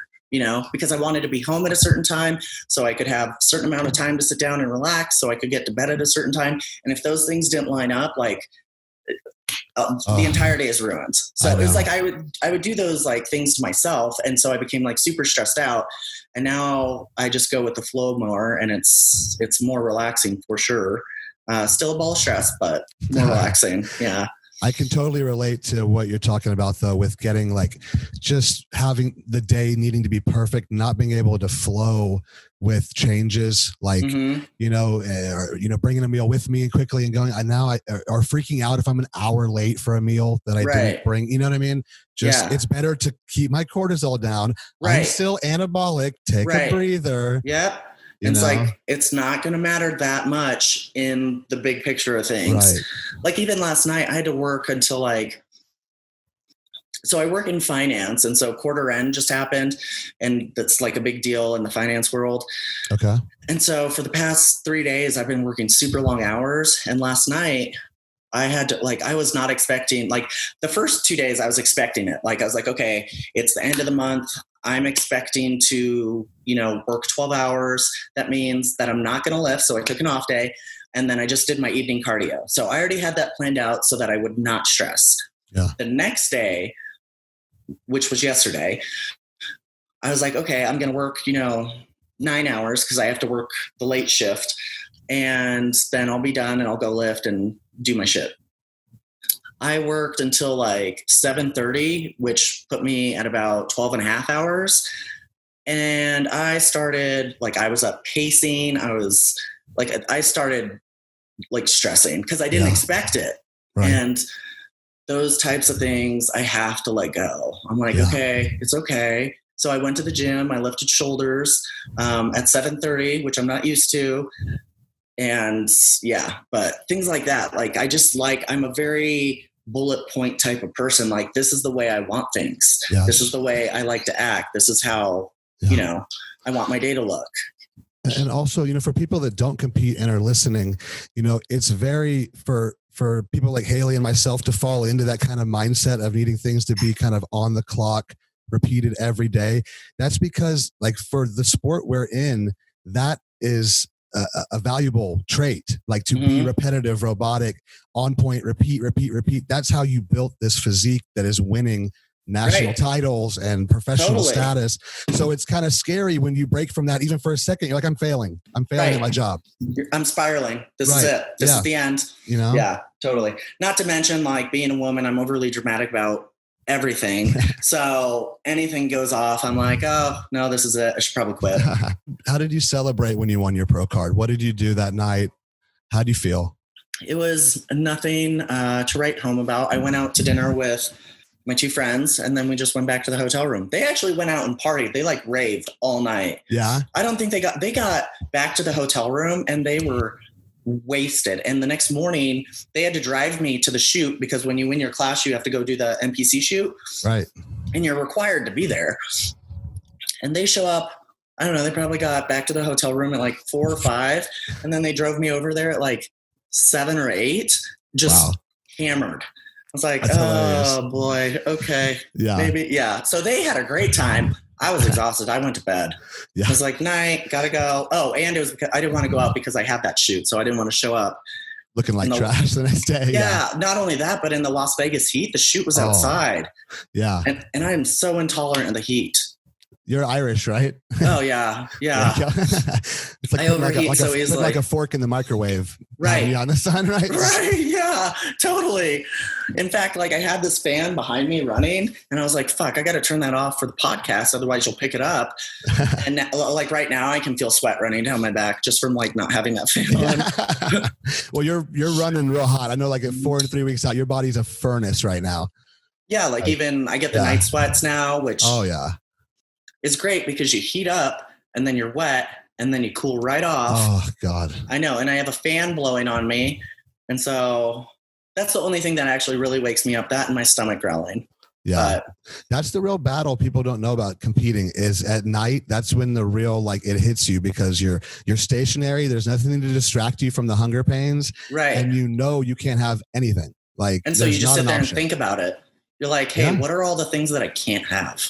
Because I wanted to be home at a certain time so I could have a certain amount of time to sit down and relax so I could get to bed at a certain time. And if those things didn't line up, like the entire day is ruined. So it was like, I would do those like things to myself. And so I became like super stressed out. And now I just go with the flow more and it's more relaxing for sure. Still a ball of stress, but more relaxing. Yeah. I can totally relate to what you're talking about though, with getting like just having the day needing to be perfect, not being able to flow with changes, like, bringing a meal with me quickly and going, or freaking out if I'm an hour late for a meal that I didn't bring, you know what I mean? It's better to keep my cortisol down. Right. I'm still anabolic. Take a breather. Yep. It's like, it's not going to matter that much in the big picture of things. Right. Like even last night I had to work until so I work in finance. And so quarter end just happened and that's like a big deal in the finance world. Okay. And so for the past 3 days, I've been working super long hours. And last night I had to I was not expecting, like the first 2 days I was expecting it. Like I was like, okay, it's the end of the month. I'm expecting to, work 12 hours. That means that I'm not going to lift. So I took an off day and then I just did my evening cardio. So I already had that planned out so that I would not stress. Yeah. The next day, which was yesterday, I was like, okay, I'm going to work, 9 hours because I have to work the late shift and then I'll be done and I'll go lift and do my shit. I worked until like 7:30, which put me at about 12 and a half hours. And I started, like, I was up pacing. I started like stressing because I didn't expect it. Right. And those types of things I have to let go. I'm like, okay, it's okay. So I went to the gym. I lifted shoulders at 7:30, which I'm not used to. And but things like that. Like, I'm a very bullet point type of person. Like, this is the way I want things. Yes. This is the way I like to act. This is how, I want my day to look. And also, for people that don't compete and are listening, it's very, for people like Hailey and myself to fall into that kind of mindset of needing things to be kind of on the clock, repeated every day. That's because, like, for the sport we're in, that is a valuable trait, like to be repetitive, robotic, on point, repeat. That's how you built this physique that is winning national titles and professional status. So it's kind of scary when you break from that, even for a second. You're like, I'm failing at my job. I'm spiraling. This is it. This is the end. Yeah, totally. Not to mention, like, being a woman, I'm overly dramatic about everything. So anything goes off, I'm like, oh no, this is it. I should probably quit. How did you celebrate when you won your pro card? What did you do that night? How do you feel? It was nothing to write home about. I went out to dinner with my two friends, and then we just went back to the hotel room. They actually went out and partied. They like raved all night. Yeah. I don't think they got back to the hotel room and they were wasted. And the next morning they had to drive me to the shoot, because when you win your class, you have to go do the NPC shoot. Right. And you're required to be there. And they show up, I don't know, they probably got back to the hotel room at like 4 or 5. And then they drove me over there at like 7 or 8, just hammered. I was like, That's hilarious. Oh boy. Okay. Yeah. Maybe. Yeah. So they had a great time. I was exhausted. I went to bed. Yeah. I was like, night, gotta go. Oh, and it was because I didn't want to go out because I had that shoot. So I didn't want to show up looking like trash the next day. Yeah. Not only that, but in the Las Vegas heat, the shoot was outside. Yeah. And I am so intolerant of the heat. You're Irish, right? Oh yeah. Yeah. It's like I overheat so easily. Like a fork in the microwave. Right. On the sun, right? Right. Yeah, totally. In fact, like, I had this fan behind me running and I was like, fuck, I got to turn that off for the podcast. Otherwise you'll pick it up. And now, like right now I can feel sweat running down my back just from like not having that fan on. Well, you're running real hot. I know, like, at 4 and 3 weeks out, your body's a furnace right now. Yeah. Like even I get the night sweats now, which is great because you heat up and then you're wet and then you cool right off. Oh God. I know. And I have a fan blowing on me. And so that's the only thing that actually really wakes me up, that and my stomach growling. Yeah. That's the real battle people don't know about competing, is at night. That's when the real, like, it hits you, because you're stationary. There's nothing to distract you from the hunger pains. Right. And you can't have anything. Like, and so you just sit there and think about it. You're like, hey, what are all the things that I can't have?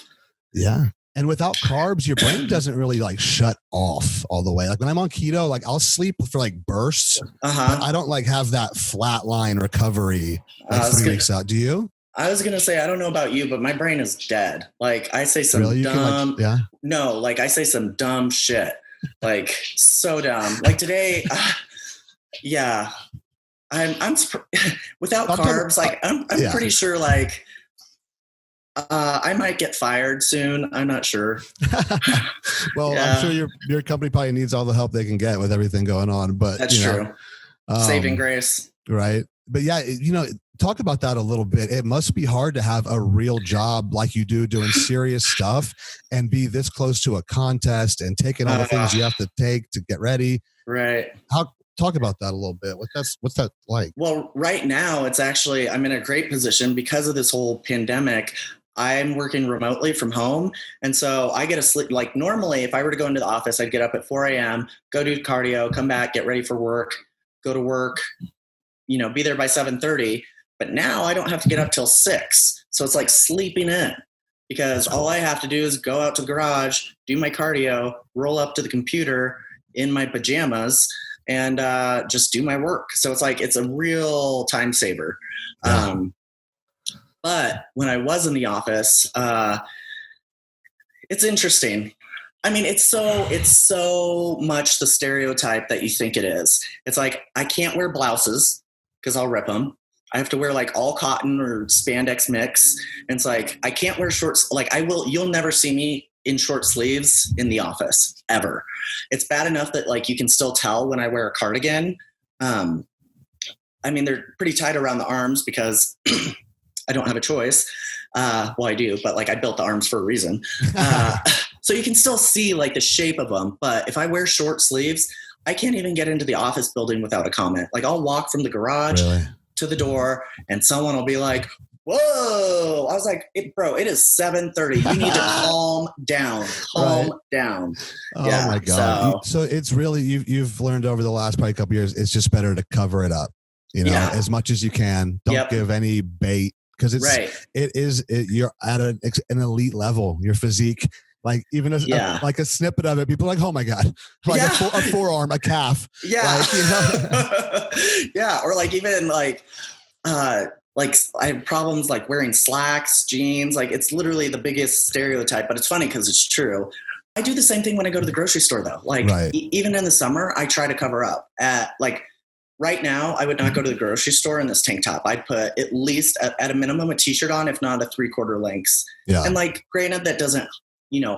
Yeah. And without carbs, your brain doesn't really like shut off all the way. Like when I'm on keto, like I'll sleep for like bursts. But I don't like have that flat line recovery like 3 weeks out. Do you? I was going to say, I don't know about you, but my brain is dead. Like I say some dumb, I say some dumb shit. Like so dumb. Like today, I'm without carbs. Like I'm pretty sure like, I might get fired soon. I'm not sure. Well, I'm sure your company probably needs all the help they can get with everything going on, but that's true. Saving grace. Right. But yeah, talk about that a little bit. It must be hard to have a real job like you do, doing serious stuff, and be this close to a contest and taking all the things you have to take to get ready. Right. Talk about that a little bit. What's that like? Well, right now it's actually, I'm in a great position because of this whole pandemic. I'm working remotely from home. And so I get to sleep. Like normally, if I were to go into the office, I'd get up at 4 a.m., go do cardio, come back, get ready for work, go to work, be there by 7:30. But now I don't have to get up till 6. So it's like sleeping in, because all I have to do is go out to the garage, do my cardio, roll up to the computer in my pajamas, and just do my work. So it's like, it's a real time saver. Yeah. But when I was in the office, it's interesting. I mean, it's so much the stereotype that you think it is. It's like, I can't wear blouses because I'll rip them. I have to wear like all cotton or spandex mix. And it's like, I can't wear shorts. Like you'll never see me in short sleeves in the office ever. It's bad enough that like you can still tell when I wear a cardigan. I mean, they're pretty tight around the arms because I don't have a choice. Well, I do, but like I built the arms for a reason. So you can still see like the shape of them. But if I wear short sleeves, I can't even get into the office building without a comment. Like I'll walk from the garage to the door and someone will be like, whoa. I was like, bro, it is 7:30. You need to calm down. Calm down. Oh my God. So it's really, you've learned over the last probably couple years, it's just better to cover it up, as much as you can. Don't give any bait because you're at an elite level, your physique. Like even like a snippet of it, people are like, oh my God, like a forearm, a calf. Yeah. Like, or like even like I have problems like wearing slacks, jeans. Like it's literally the biggest stereotype, but it's funny because it's true. I do the same thing when I go to the grocery store though. Like even in the summer, I try to cover up right now, I would not go to the grocery store in this tank top. I'd put at least at a minimum a t-shirt on, if not a 3/4 lengths. Yeah. And like, granted that doesn't,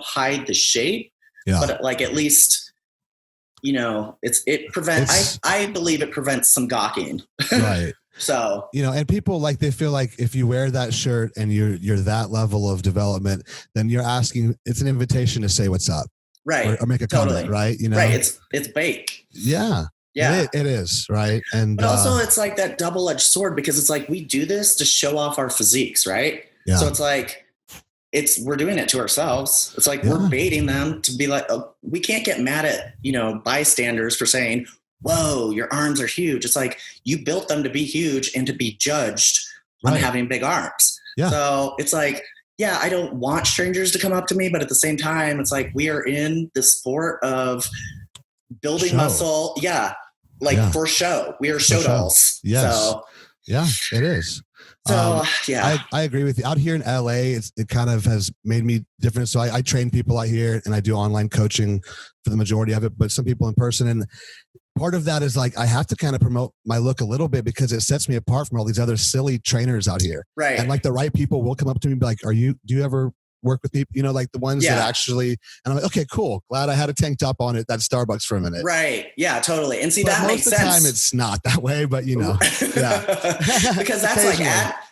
hide the shape, but like at least, it prevents, I believe it prevents some gawking. Right. So, and people like, they feel like if you wear that shirt and you're that level of development, then you're asking, it's an invitation to say what's up. Right. Or make a comment, right? Right. It's bait. Yeah. Yeah. It is. Right. And but also it's like that double-edged sword because it's like, we do this to show off our physiques. Right. Yeah. So it's like, we're doing it to ourselves. It's like we're baiting them to be like, oh, we can't get mad at, bystanders for saying, whoa, your arms are huge. It's like you built them to be huge and to be judged on having big arms. Yeah. So it's like, I don't want strangers to come up to me, but at the same time, it's like we are in the sport of building muscle. Yeah. For show. We are show dolls. Yes. So it is. So I agree with you. Out here in LA, it kind of has made me different. So I train people out here and I do online coaching for the majority of it, but some people in person. And part of that is like, I have to kind of promote my look a little bit because it sets me apart from all these other silly trainers out here. Right. And like the right people will come up to me and be like, do you ever work with people, like the ones that actually, and I'm like, okay, cool. Glad I had a tank top on at that Starbucks for a minute. Right. Yeah, totally. And see, but that makes sense. Most of the time it's not that way, but because that's like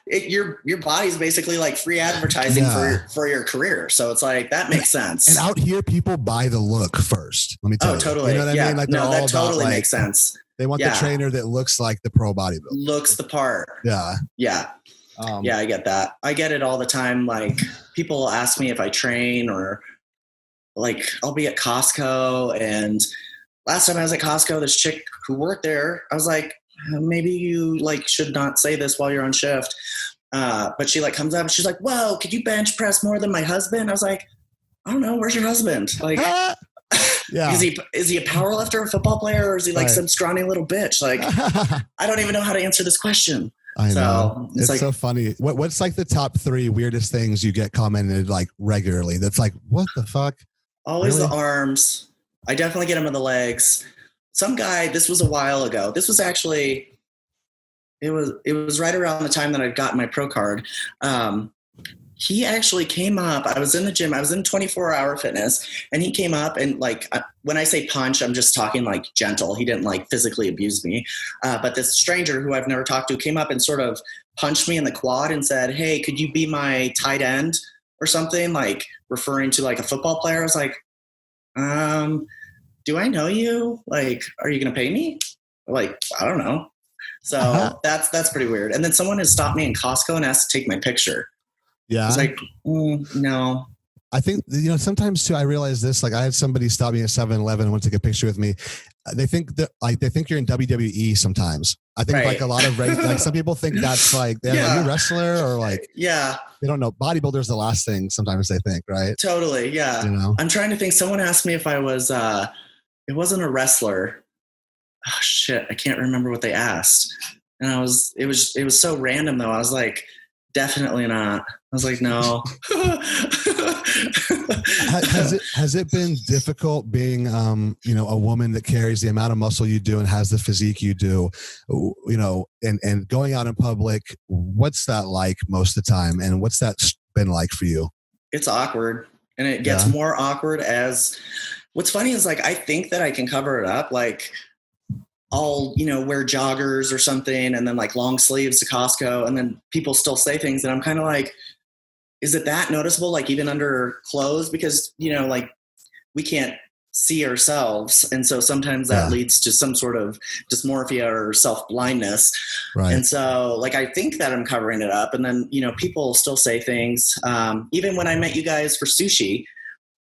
your body's basically like free advertising for your career. So it's like, that makes sense. And out here, people buy the look first. Let me tell you. Totally. You know what I mean? Like that totally makes sense. They want the trainer that looks like the pro bodybuilder. Looks the part. Yeah. Yeah. I get that. I get it all the time. Like people ask me if I train or like I'll be at Costco. And last time I was at Costco, this chick who worked there, I was like, maybe you like should not say this while you're on shift. But she like comes up and she's like, whoa, could you bench press more than my husband? I was like, I don't know. Where's your husband? Like, is he a power lifter, a football player, or is he like some scrawny little bitch? Like, I don't even know how to answer this question. I know. It's like, so funny. What's like the top 3 weirdest things you get commented like regularly? That's like, what the fuck? Always the arms. I definitely get them on the legs. Some guy, this was a while ago. This was actually, it was right around the time that I got my pro card. He actually came up. I was in the gym. I was in 24-hour fitness, and he came up and like, when I say punch, I'm just talking like gentle. He didn't like physically abuse me. But this stranger who I've never talked to came up and sort of punched me in the quad and said, hey, could you be my tight end or something, like referring to like a football player? I was like, do I know you? Like, are you going to pay me? Like, I don't know. So that's pretty weird. And then someone has stopped me in Costco and asked to take my picture. Yeah. It's like, no. I think, sometimes too, I realize this, like I had somebody stop me at 7-Eleven and want to take a picture with me. They think you're in WWE sometimes. I think like a lot of, like some people think that's like, are you a wrestler or like, they don't know. Bodybuilder's the last thing sometimes they think, right? Totally. Yeah. I'm trying to think. Someone asked me if I was, it wasn't a wrestler. Oh shit. I can't remember what they asked. And it was so random though. I was like, definitely not. I was like, no. Has it been difficult being, a woman that carries the amount of muscle you do and has the physique you do, and going out in public? What's that like most of the time? And what's that been like for you? It's awkward, and it gets more awkward as what's funny is like, I think that I can cover it up. Like I'll, wear joggers or something and then like long sleeves to Costco, and then people still say things and I'm kind of like, is it that noticeable? Like even under clothes, because, like we can't see ourselves. And so sometimes that leads to some sort of dysmorphia or self-blindness. Right. And so like, I think that I'm covering it up, and then, people still say things. Even when I met you guys for sushi,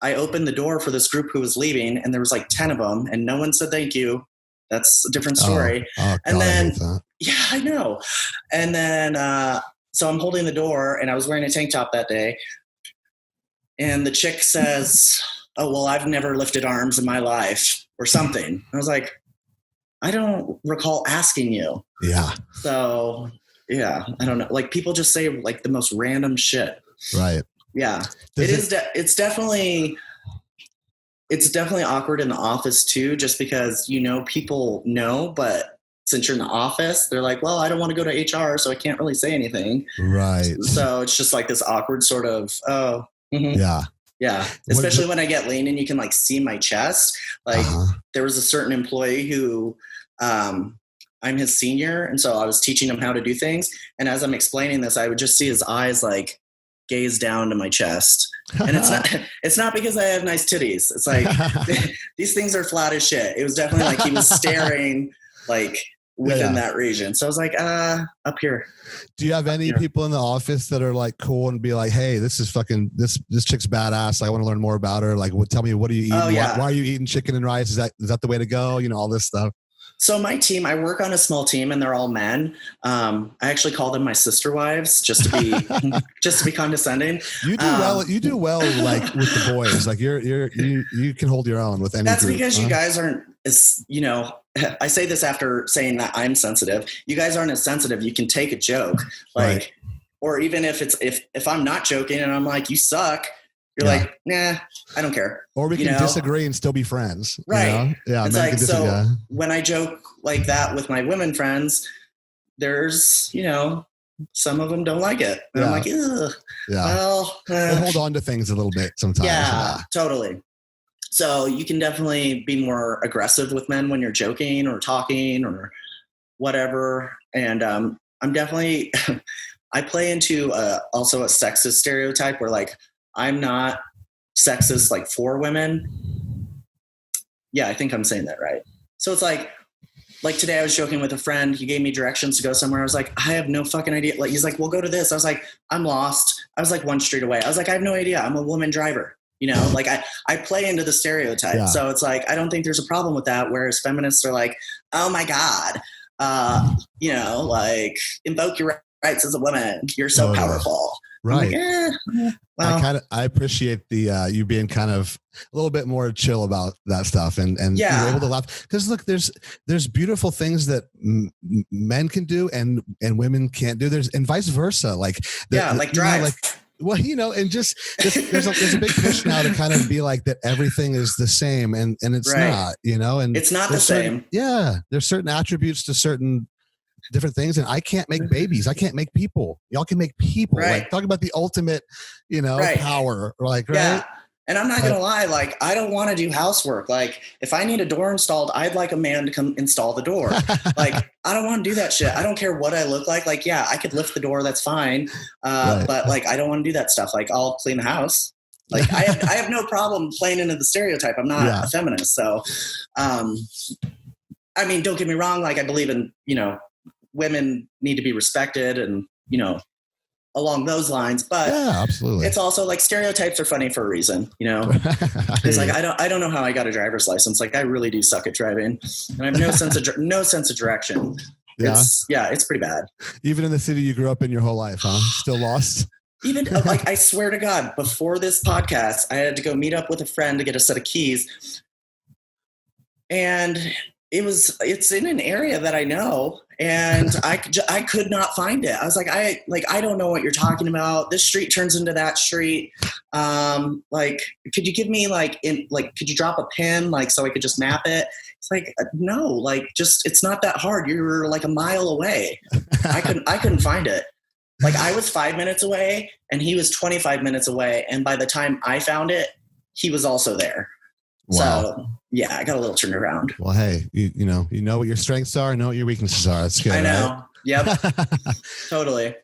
I opened the door for this group who was leaving and there was like 10 of them and no one said thank you. That's a different story. And then, I know. And then, so I'm holding the door and I was wearing a tank top that day. And the chick says, oh, well, I've never lifted arms in my life or something. I was like, I don't recall asking you. Yeah. So yeah, I don't know. Like people just say like the most random shit. Right. Yeah. It's definitely awkward in the office too, just because, people know, but since you're in the office, they're like, well, I don't want to go to HR, so I can't really say anything. Right. So it's just like this awkward sort of, yeah. Yeah. Especially when I get lean and you can like see my chest. Like there was a certain employee who, I'm his senior. And so I was teaching him how to do things. And as I'm explaining this, I would just see his eyes like gaze down to my chest. And it's not because I have nice titties. It's like, these things are flat as shit. It was definitely like he was staring like within that region. So I was like, up here. Do you have any people in the office that are like cool and be like, hey, this is fucking, this chick's badass. I want to learn more about her. Like, tell me, what are you eating? Oh, yeah. Why are you eating chicken and rice? Is that the way to go? All this stuff. So my team, I work on a small team and they're all men. I actually call them my sister wives just to be condescending. You do well. You do well, like with the boys. Like you can hold your own with any. That's group. because you guys aren't as, I say this after saying that I'm sensitive. You guys aren't as sensitive. You can take a joke, like, right. Or even if I'm not joking and I'm like, you suck. You're like, nah, I don't care. Or we can disagree and still be friends. Right. Yeah. It's like, so when I joke like that with my women friends, there's, some of them don't like it. And I'm like, ugh. Yeah. Well, they hold on to things a little bit sometimes. Yeah, totally. So you can definitely be more aggressive with men when you're joking or talking or whatever. And I'm definitely, I play into also a sexist stereotype where like, I'm not sexist like for women. Yeah, I think I'm saying that right. So it's like today I was joking with a friend. He gave me directions to go somewhere. I was like, I have no fucking idea. Like, he's like, well, go to this. I was like, I'm lost. I was like one street away. I was like, I have no idea. I'm a woman driver. Like I play into the stereotype. Yeah. So it's like, I don't think there's a problem with that. Whereas feminists are like, oh my God, like invoke your rights as a woman. You're so powerful. Right. Like, well. I appreciate the you being kind of a little bit more chill about that stuff and you're able to laugh, because look, there's beautiful things that men can do and women can't do. And vice versa. Like like drive. And just there's a big push now to kind of be like that everything is the same and it's not, and it's not the same. There's certain attributes to certain different things, and I can't make babies. I can't make people. Y'all can make people. Right. Like talk about the ultimate, power. Like right. And I'm not gonna lie, like I don't want to do housework. Like if I need a door installed, I'd like a man to come install the door. Like I don't want to do that shit. I don't care what I look like. Like yeah, I could lift the door. That's fine. But like I don't want to do that stuff. Like I'll clean the house. Like I have no problem playing into the stereotype. I'm not a feminist. So, I mean, don't get me wrong. Like I believe in women need to be respected and, along those lines, but absolutely. It's also like stereotypes are funny for a reason, It's like, I don't know how I got a driver's license. Like I really do suck at driving and I have no sense of direction. It's pretty bad. Even in the city you grew up in your whole life, huh? Still lost? Even like, I swear to God, before this podcast, I had to go meet up with a friend to get a set of keys. And it's in an area that I know, and I could not find it. I was like, I don't know what you're talking about. This street turns into that street. Like, could you give me could you drop a pin, like, so I could just map it? It's like, no, like, just, it's not that hard. You're like a mile away. I couldn't find it. Like, I was 5 minutes away and he was 25 minutes away. And by the time I found it, he was also there. Wow. So yeah, I got a little turned around. Well, hey, you know what your strengths are, know what your weaknesses are. That's good. I know. Right? Yep. Totally.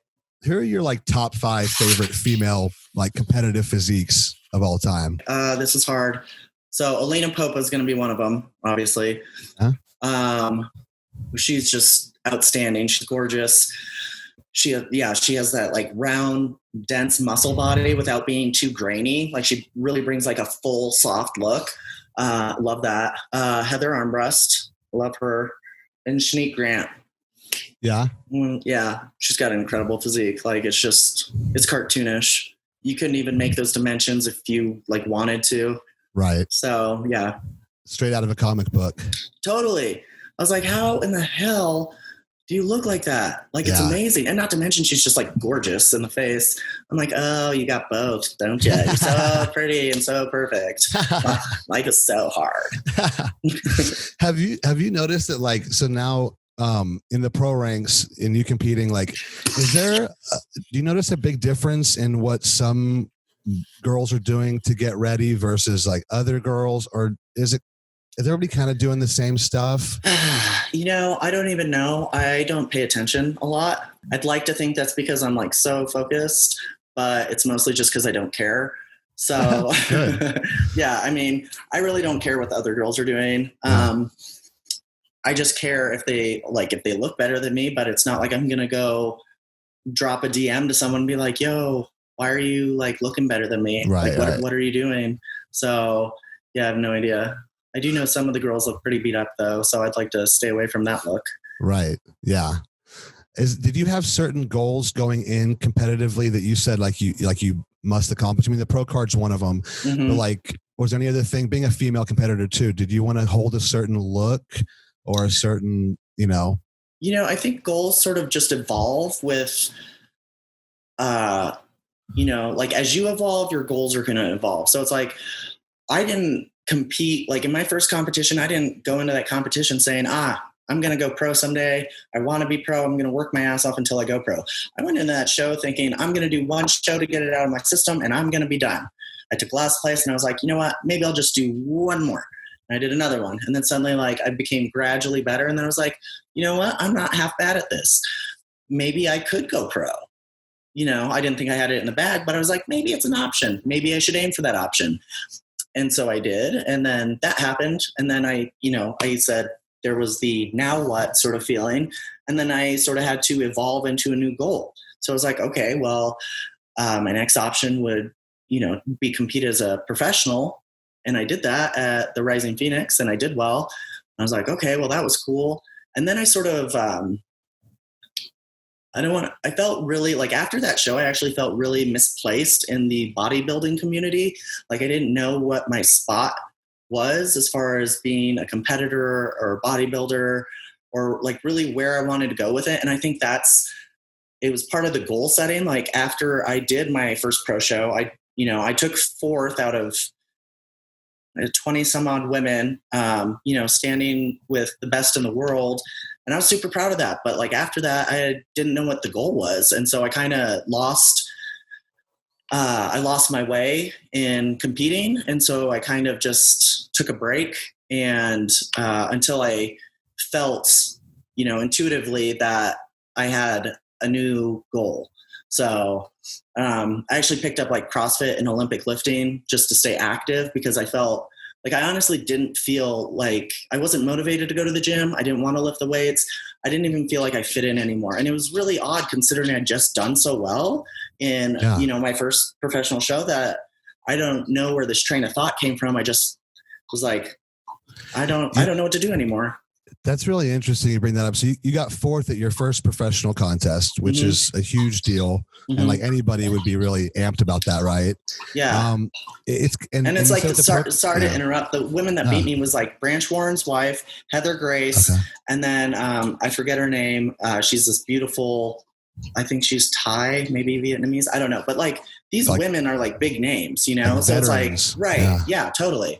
Who are your like top 5 favorite female like competitive physiques of all time? This is hard. So Elena Popa is going to be one of them, obviously. Huh? She's just outstanding. She's gorgeous. She has that like round, dense muscle body without being too grainy. Like, she really brings like a full, soft look. Love that. Heather Armbrust, love her. And Shanique Grant. Yeah. Yeah. She's got an incredible physique. Like, it's cartoonish. You couldn't even make those dimensions if you like wanted to. Right. So yeah. Straight out of a comic book. Totally. I was like, how in the hell do you look like that? Like, it's amazing. And not to mention, she's just like gorgeous in the face. I'm like, oh, you got both, don't you? You're so pretty and so perfect. Life is so hard. Have you noticed that, like, so now in the pro ranks and you competing, like, do you notice a big difference in what some girls are doing to get ready versus like other girls, or is everybody kind of doing the same stuff? I don't even know. I don't pay attention a lot. I'd like to think that's because I'm like so focused, but it's mostly just because I don't care. So yeah, I mean, I really don't care what the other girls are doing. I just care if they look better than me, but it's not like I'm going to go drop a DM to someone and be like, yo, why are you like looking better than me? Right. Like, what are you doing? So yeah, I have no idea. I do know some of the girls look pretty beat up though, so I'd like to stay away from that look. Right. Yeah. Did you have certain goals going in competitively that you said you must accomplish? I mean, the pro card's one of them, but like, was there any other thing, being a female competitor too? Did you want to hold a certain look or a certain, I think goals sort of just evolve with, like, as you evolve, your goals are going to evolve. So it's like, I didn't compete, like in my first competition, I didn't go into that competition saying, I'm going to go pro someday. I want to be pro. I'm going to work my ass off until I go pro. I went into that show thinking I'm going to do one show to get it out of my system and I'm going to be done. I took last place and I was like, you know what, maybe I'll just do one more. And I did another one. And then suddenly, like, I became gradually better. And then I was like, you know what, I'm not half bad at this. Maybe I could go pro. I didn't think I had it in the bag, but I was like, maybe it's an option. Maybe I should aim for that option. And so I did. And then that happened. And then I said there was the now what sort of feeling. And then I sort of had to evolve into a new goal. So I was like, okay, well, my next option would, be compete as a professional. And I did that at the Rising Phoenix and I did well. I was like, okay, well, that was cool. And then I sort of, I felt really like after that show, I actually felt really misplaced in the bodybuilding community. Like, I didn't know what my spot was as far as being a competitor or a bodybuilder, or like really where I wanted to go with it. And I think it was part of the goal setting. Like, after I did my first pro show, I took 4th out of 20 some odd women, standing with the best in the world. And I was super proud of that. But like after that, I didn't know what the goal was. And so I kind of lost my way in competing. And so I kind of just took a break and until I felt, intuitively that I had a new goal. So I actually picked up like CrossFit and Olympic lifting just to stay active, because I felt like I honestly didn't feel like I wasn't motivated to go to the gym. I didn't want to lift the weights. I didn't even feel like I fit in anymore. And it was really odd considering I'd just done so well in, my first professional show, that I don't know where this train of thought came from. I just was like, I don't know what to do anymore. That's really interesting you bring that up. So you got fourth at your first professional contest, which is a huge deal. And like anybody would be really amped about that, right? Yeah. It's like, sorry to interrupt. The women that beat me was like Branch Warren's wife, Heather Grace. Okay. And then I forget her name. She's this beautiful, I think she's Thai, maybe Vietnamese. I don't know. But like these women are like big names, you know? So veterans. It's like, right. Yeah, totally.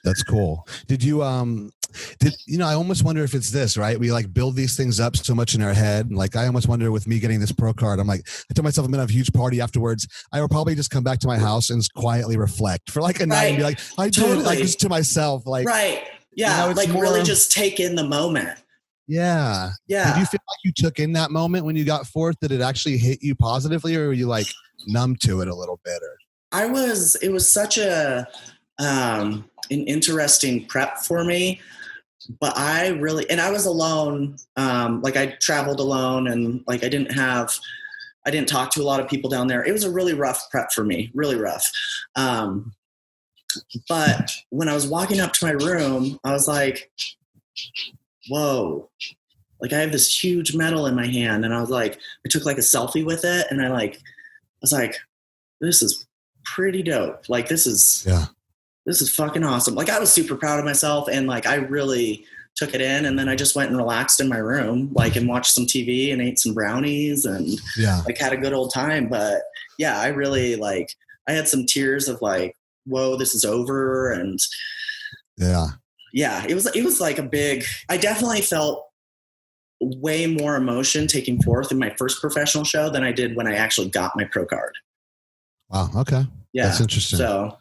That's cool. Did you, I almost wonder if it's this, right? We like build these things up so much in our head. Like I almost wonder with me getting this pro card, I'm like, I tell myself I'm going to have a huge party afterwards. I will probably just come back to my house and just quietly reflect for like a night and be like, I did it, like just to myself. Like, right. Yeah. Like really just take in the moment. Yeah. Yeah. Did you feel like you took in that moment when you got fourth? Did it actually hit you positively, or were you like numb to it a little bit? Or it was such an interesting prep for me, but I was alone. Like I traveled alone, and like I didn't talk to a lot of people down there. It was a really rough prep for me, really rough. But when I was walking up to my room, I was like, whoa, like I have this huge medal in my hand. And I was like, I took like a selfie with it. And I was like, this is pretty dope. Like, this is fucking awesome. Like I was super proud of myself, and like, I really took it in. And then I just went and relaxed in my room, like, and watched some TV and ate some brownies and like had a good old time. But yeah, I really like, I had some tears of like, whoa, this is over. And yeah, it was like I definitely felt way more emotion taking fourth in my first professional show than I did when I actually got my pro card. Wow. Okay. Yeah. That's interesting. So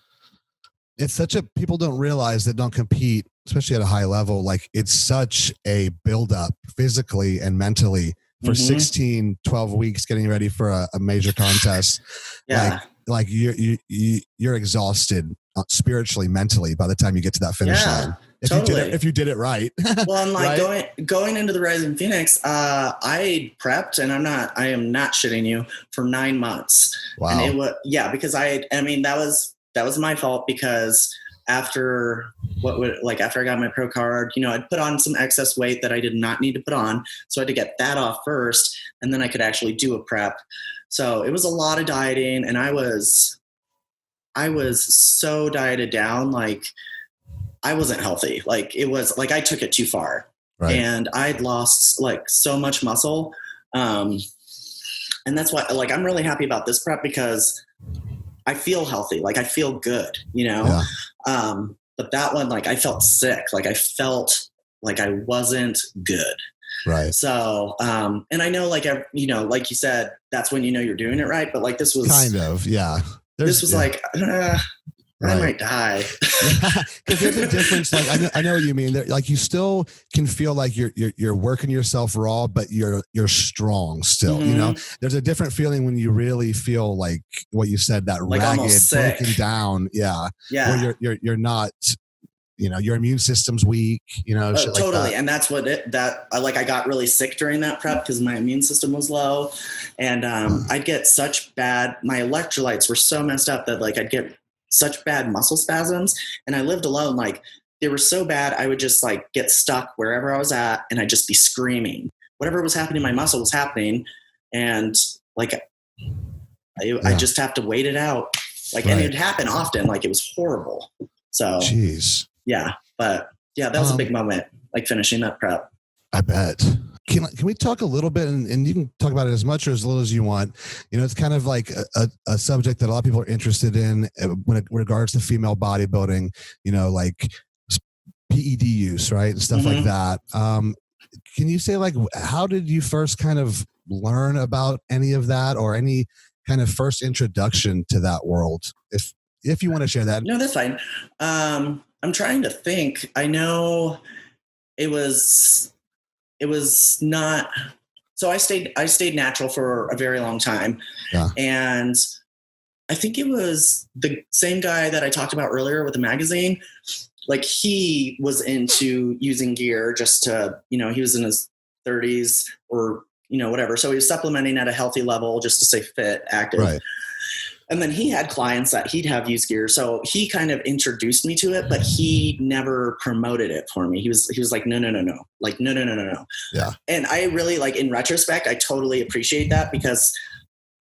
it's people don't realize that don't compete, especially at a high level. Like it's such a buildup physically and mentally for 16, 12 weeks getting ready for a major contest. Yeah. Like you're exhausted spiritually, mentally by the time you get to that finish line. If you did it right. Well, and like going into the Rising Phoenix, I prepped, and I am not shitting you, for 9 months. Wow. And it was, because that was my fault, because after I got my pro card, I'd put on some excess weight that I did not need to put on. So I had to get that off first, and then I could actually do a prep. So it was a lot of dieting, and I was so dieted down. Like I wasn't healthy. Like it was like, I took it too far, and I'd lost like so much muscle. And that's why, like, I'm really happy about this prep, because I feel healthy. Like I feel good, but that one, like I felt sick. Like I felt like I wasn't good. Right. So, and I know, like, like you said, that's when you're doing it right. But like this was kind of, this was like, I might die. Because there's a difference. Like I know what you mean. Like you still can feel like you're working yourself raw, but you're strong still. There's a different feeling when you really feel like what you said, that like ragged, broken down. Yeah. Where you're not. Your immune system's weak. Shit totally. Like that. And that's what I got really sick during that prep because my immune system was low, and I'd get my electrolytes were so messed up that like I'd get such bad muscle spasms, and I lived alone. Like they were so bad, I would just like get stuck wherever I was at, and I'd just be screaming. Whatever was happening, my muscle was happening, and like I just have to wait it out. Like, and it'd happen often. Like it was horrible. So, jeez. Yeah, but yeah, that was a big moment. Like finishing that prep. I bet. Can we talk a little bit, and you can talk about it as much or as little as you want. It's kind of like a subject that a lot of people are interested in when it regards to female bodybuilding, like PED use, right? And stuff like that. Can you say, like, how did you first kind of learn about any of that, or any kind of first introduction to that world? If you want to share that. No, that's fine. I'm trying to think. I know it was not, so I stayed natural for a very long time. Yeah. And I think it was the same guy that I talked about earlier with the magazine. Like he was into using gear just to, he was in his 30s or, whatever. So he was supplementing at a healthy level just to stay fit, active. Right. And then he had clients that he'd have use gear. So he kind of introduced me to it, but he never promoted it for me. He was like, no. Like, no. Yeah. And I really, like, in retrospect, I totally appreciate that, because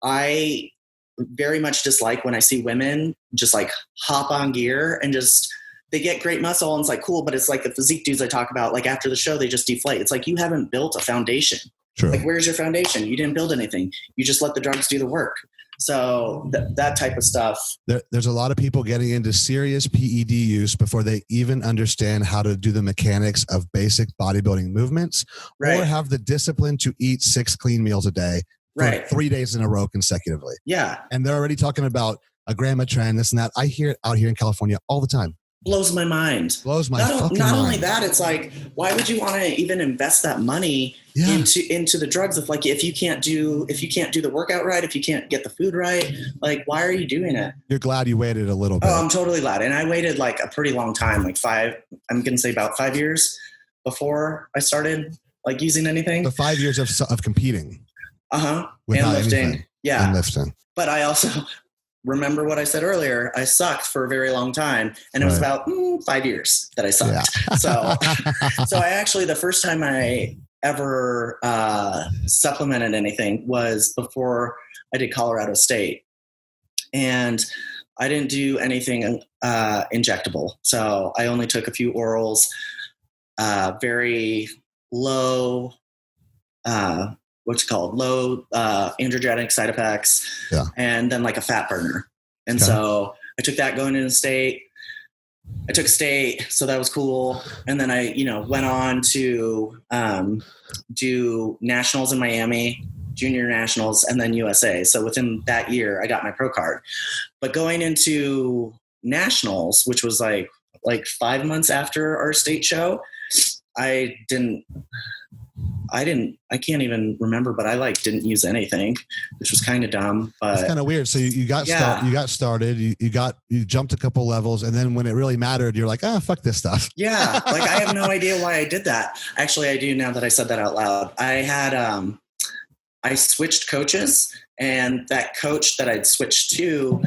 I very much dislike when I see women just like hop on gear and just, they get great muscle and it's like, cool. But it's like the physique dudes I talk about, like after the show, they just deflate. It's like, you haven't built a foundation. True. Like, where's your foundation? You didn't build anything. You just let the drugs do the work. So that type of stuff. There's a lot of people getting into serious PED use before they even understand how to do the mechanics of basic bodybuilding movements, right, or have the discipline to eat 6 clean meals a day for right, 3 days in a row consecutively. Yeah. And they're already talking about a gram of tren, this and that. I hear it out here in California all the time. Blows my mind. Blows my fucking mind. Not only that, it's like, why would you want to even invest that money into the drugs if you can't do the workout right, if you can't get the food right, like, why are you doing it? You're glad you waited a little bit. Oh, I'm totally glad. And I waited like a pretty long time, like I'm going to say about 5 years before I started like using anything. The 5 years of competing. And Without lifting. anything. Yeah. And lifting. But I also remember what I said earlier. I sucked for a very long time, and it was about 5 years that I sucked. Yeah. So I actually, the first time I ever supplemented anything was before I did Colorado State, and I didn't do anything injectable. So I only took a few orals, very low, low androgenic side effects, and then like a fat burner. And so I took that going into state. I took state, so that was cool. And then I, went on to do nationals in Miami, junior nationals, and then USA. So within that year, I got my pro card. But going into nationals, which was like 5 months after our state show, I can't even remember, but I didn't use anything, which was kind of dumb. But it's kind of weird. So you got started, you jumped a couple levels, and then when it really mattered, you're like, fuck this stuff. Yeah. Like, I have no idea why I did that. Actually, I do now that I said that out loud. I had, I switched coaches, and that coach that I'd switched to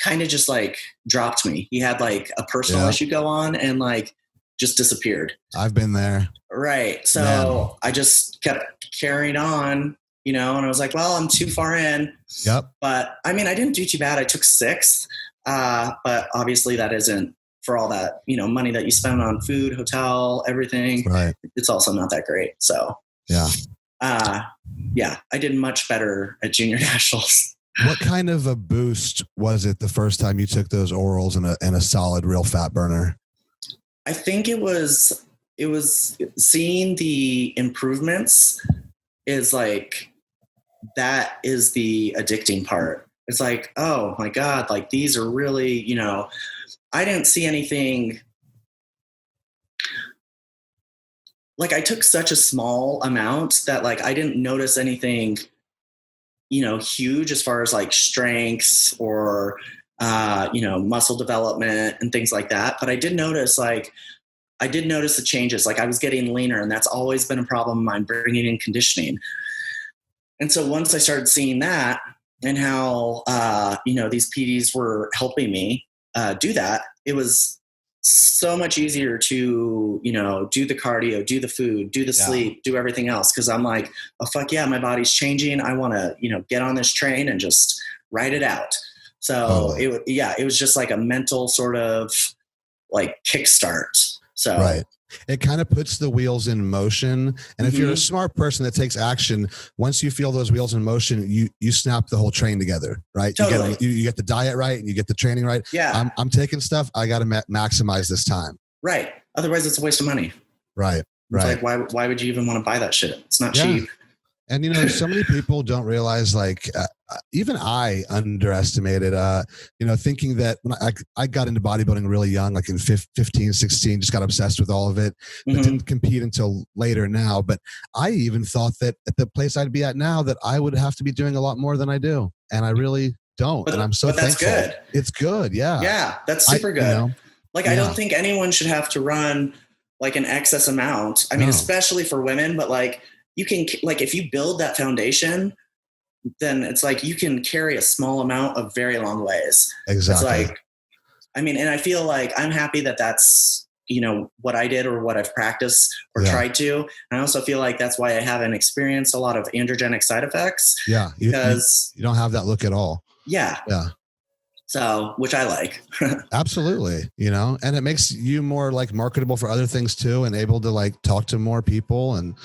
kind of just like dropped me. He had like a personal issue go on and like just disappeared. I've been there. Right. So I just kept carrying on, and I was like, well, I'm too far in. Yep. But I mean, I didn't do too bad. I took 6th. But obviously that isn't for all that, money that you spend on food, hotel, everything. Right. It's also not that great. So I did much better at junior nationals. What kind of a boost was it the first time you took those orals and a solid real fat burner? I think it was seeing the improvements is like, that is the addicting part. It's like, oh my God, like these are really, I didn't see anything. Like, I took such a small amount that like, I didn't notice anything, huge as far as like strengths or, muscle development and things like that. But I did notice the changes. Like, I was getting leaner, and that's always been a problem of mine, bringing in conditioning. And so once I started seeing that and how, these PDs were helping me do that, it was so much easier to, do the cardio, do the food, do the sleep, do everything else. Cause I'm like, oh fuck yeah, my body's changing. I want to, get on this train and just ride it out. So it was just like a mental sort of like kickstart. So right. It kind of puts the wheels in motion. And if you're a smart person that takes action, once you feel those wheels in motion, you snap the whole train together, right? Totally. You get the diet right and you get the training right. Yeah. I'm taking stuff. I got to maximize this time. Right. Otherwise it's a waste of money. Right. It's like, why would you even want to buy that shit? It's not cheap. And, so many people don't realize, like, even I underestimated, thinking that when I got into bodybuilding really young, like in 15, 16, just got obsessed with all of it, but didn't compete until later now. But I even thought that at the place I'd be at now, that I would have to be doing a lot more than I do. And I really don't. And I'm so thankful. That's good. It's good. Yeah. Yeah. That's super good. I don't think anyone should have to run like an excess amount. I mean, especially for women, but like, you can, like, if you build that foundation, then it's like you can carry a small amount of very long ways. Exactly. It's like, I mean, and I feel like I'm happy that that's, you know, what I did or what I've practiced or tried to. And I also feel like that's why I haven't experienced a lot of androgenic side effects. Yeah. Because you don't have that look at all. Yeah. Yeah. So, which I like. Absolutely. You know, and it makes you more like marketable for other things too, and able to like talk to more people and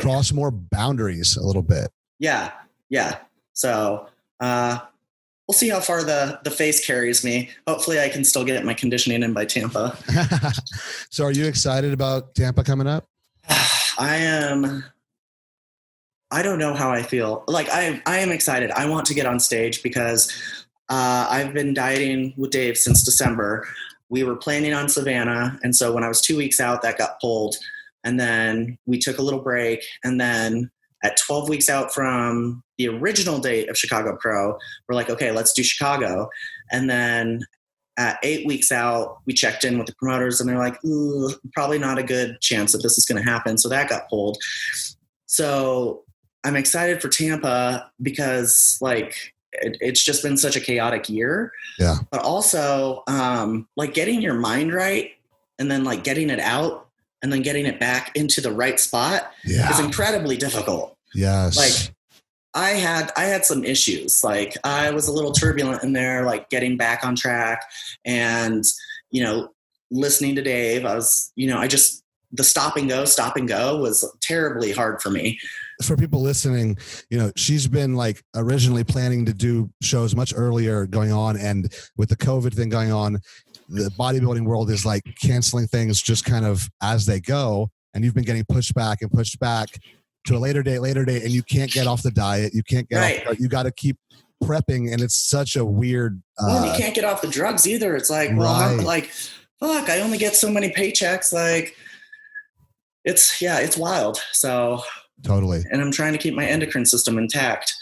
cross more boundaries a little bit. Yeah. Yeah. So, we'll see how far the face carries me. Hopefully I can still get my conditioning in by Tampa. So are you excited about Tampa coming up? I am. I don't know how I feel. Like I am excited. I want to get on stage because I've been dieting with Dave since December. We were planning on Savannah. And so when I was 2 weeks out, that got pulled. And then we took a little break. And then at 12 weeks out from the original date of Chicago Pro, we're like, okay, let's do Chicago. And then at 8 weeks out, we checked in with the promoters and they're like, probably not a good chance that this is going to happen. So that got pulled. So I'm excited for Tampa because like, it's just been such a chaotic year. Yeah. But also like getting your mind right and then like getting it out and then getting it back into the right spot is incredibly difficult. Yes. Like I had some issues. Like I was a little turbulent in there, like getting back on track and, you know, listening to Dave. I was, you know, the stop and go was terribly hard for me. For people listening, you know, she's been like originally planning to do shows much earlier going on. And with the COVID thing going on, the bodybuilding world is like canceling things just kind of as they go. And you've been getting pushed back to a later date. And you can't get off the diet. You can't get off, you got to keep prepping. And it's such a weird, well, you can't get off the drugs either. It's like, well, I'm like, fuck, I only get so many paychecks. Like it's wild. So totally. And I'm trying to keep my endocrine system intact.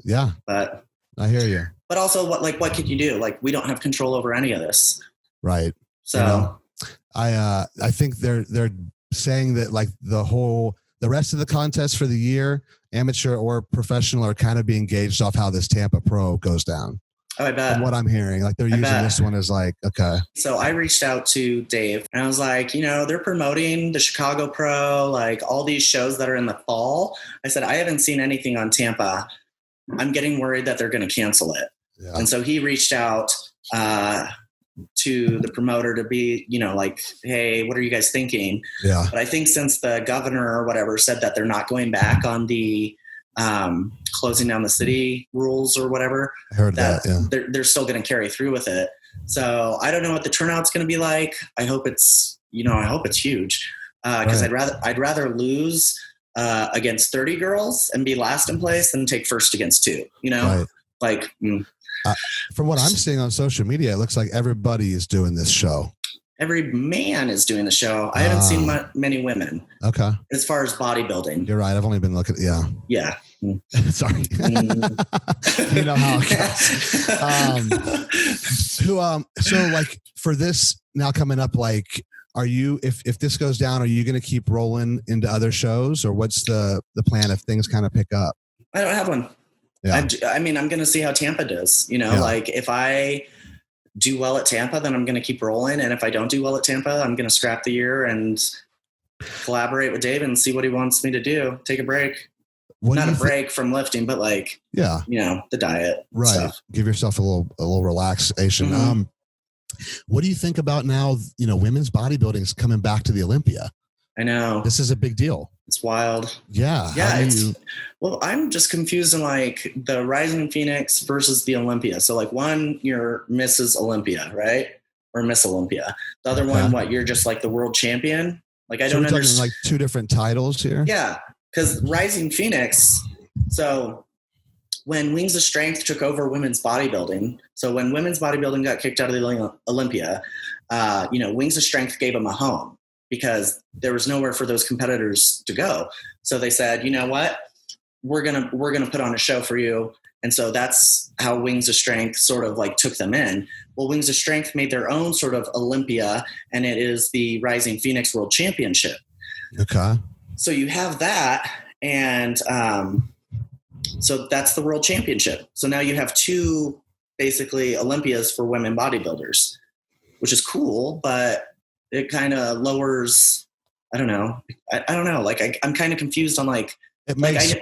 Yeah. But I hear you. But also what could you do? Like we don't have control over any of this. Right. So you know, I think they're saying that like the rest of the contests for the year, amateur or professional, are kind of being gauged off how this Tampa Pro goes down. Oh, I bet. From what I'm hearing, like they're using this one as like, okay. So I reached out to Dave and I was like, you know, they're promoting the Chicago Pro, like all these shows that are in the fall. I said, I haven't seen anything on Tampa. I'm getting worried that they're going to cancel it. Yeah. And so he reached out to the promoter to be, you know, like, hey, what are you guys thinking? Yeah. But I think since the governor or whatever said that they're not going back on the closing down the city rules or whatever, I heard that yeah. they're still going to carry through with it. So I don't know what the turnout's going to be like. I hope it's huge because I'd rather lose against 30 girls and be last in place than take first against 2, you know, like from what I'm seeing on social media, it looks like everybody is doing this show. Every man is doing the show. I haven't seen many women. Okay. As far as bodybuilding. You're right. I've only been looking. Yeah. Yeah. Sorry. You know how it goes. So like for this now coming up, like, are you, if this goes down, are you going to keep rolling into other shows, or what's the plan if things kind of pick up? I don't have one. Yeah. I mean, I'm going to see how Tampa does, you know, like if I do well at Tampa, then I'm going to keep rolling. And if I don't do well at Tampa, I'm going to scrap the year and collaborate with Dave and see what he wants me to do. Take a break. Not a break from lifting, but like, you know, the diet. Right. Stuff. Give yourself a little relaxation. Mm-hmm. What do you think about now, you know, women's bodybuilding is coming back to the Olympia? I know. This is a big deal. It's wild. Yeah. Yeah. Well, I'm just confused in like the Rising Phoenix versus the Olympia. So like one, you're Mrs. Olympia, right? Or Miss Olympia. The other one, you're just like the world champion. Like I don't understand. Like 2 different titles here. Yeah. Because Rising Phoenix. So when Wings of Strength took over women's bodybuilding. So when women's bodybuilding got kicked out of the Olympia, you know, Wings of Strength gave them a home, because there was nowhere for those competitors to go. So they said, you know what, we're gonna put on a show for you. And so that's how Wings of Strength sort of like took them in. Well, Wings of Strength made their own sort of Olympia, and it is the Rising Phoenix World Championship. Okay. So you have that. And So that's the world championship. So now you have two basically Olympias for women bodybuilders, which is cool, but it kind of lowers, I don't know. I don't know. Like I'm kind of confused on like, it makes,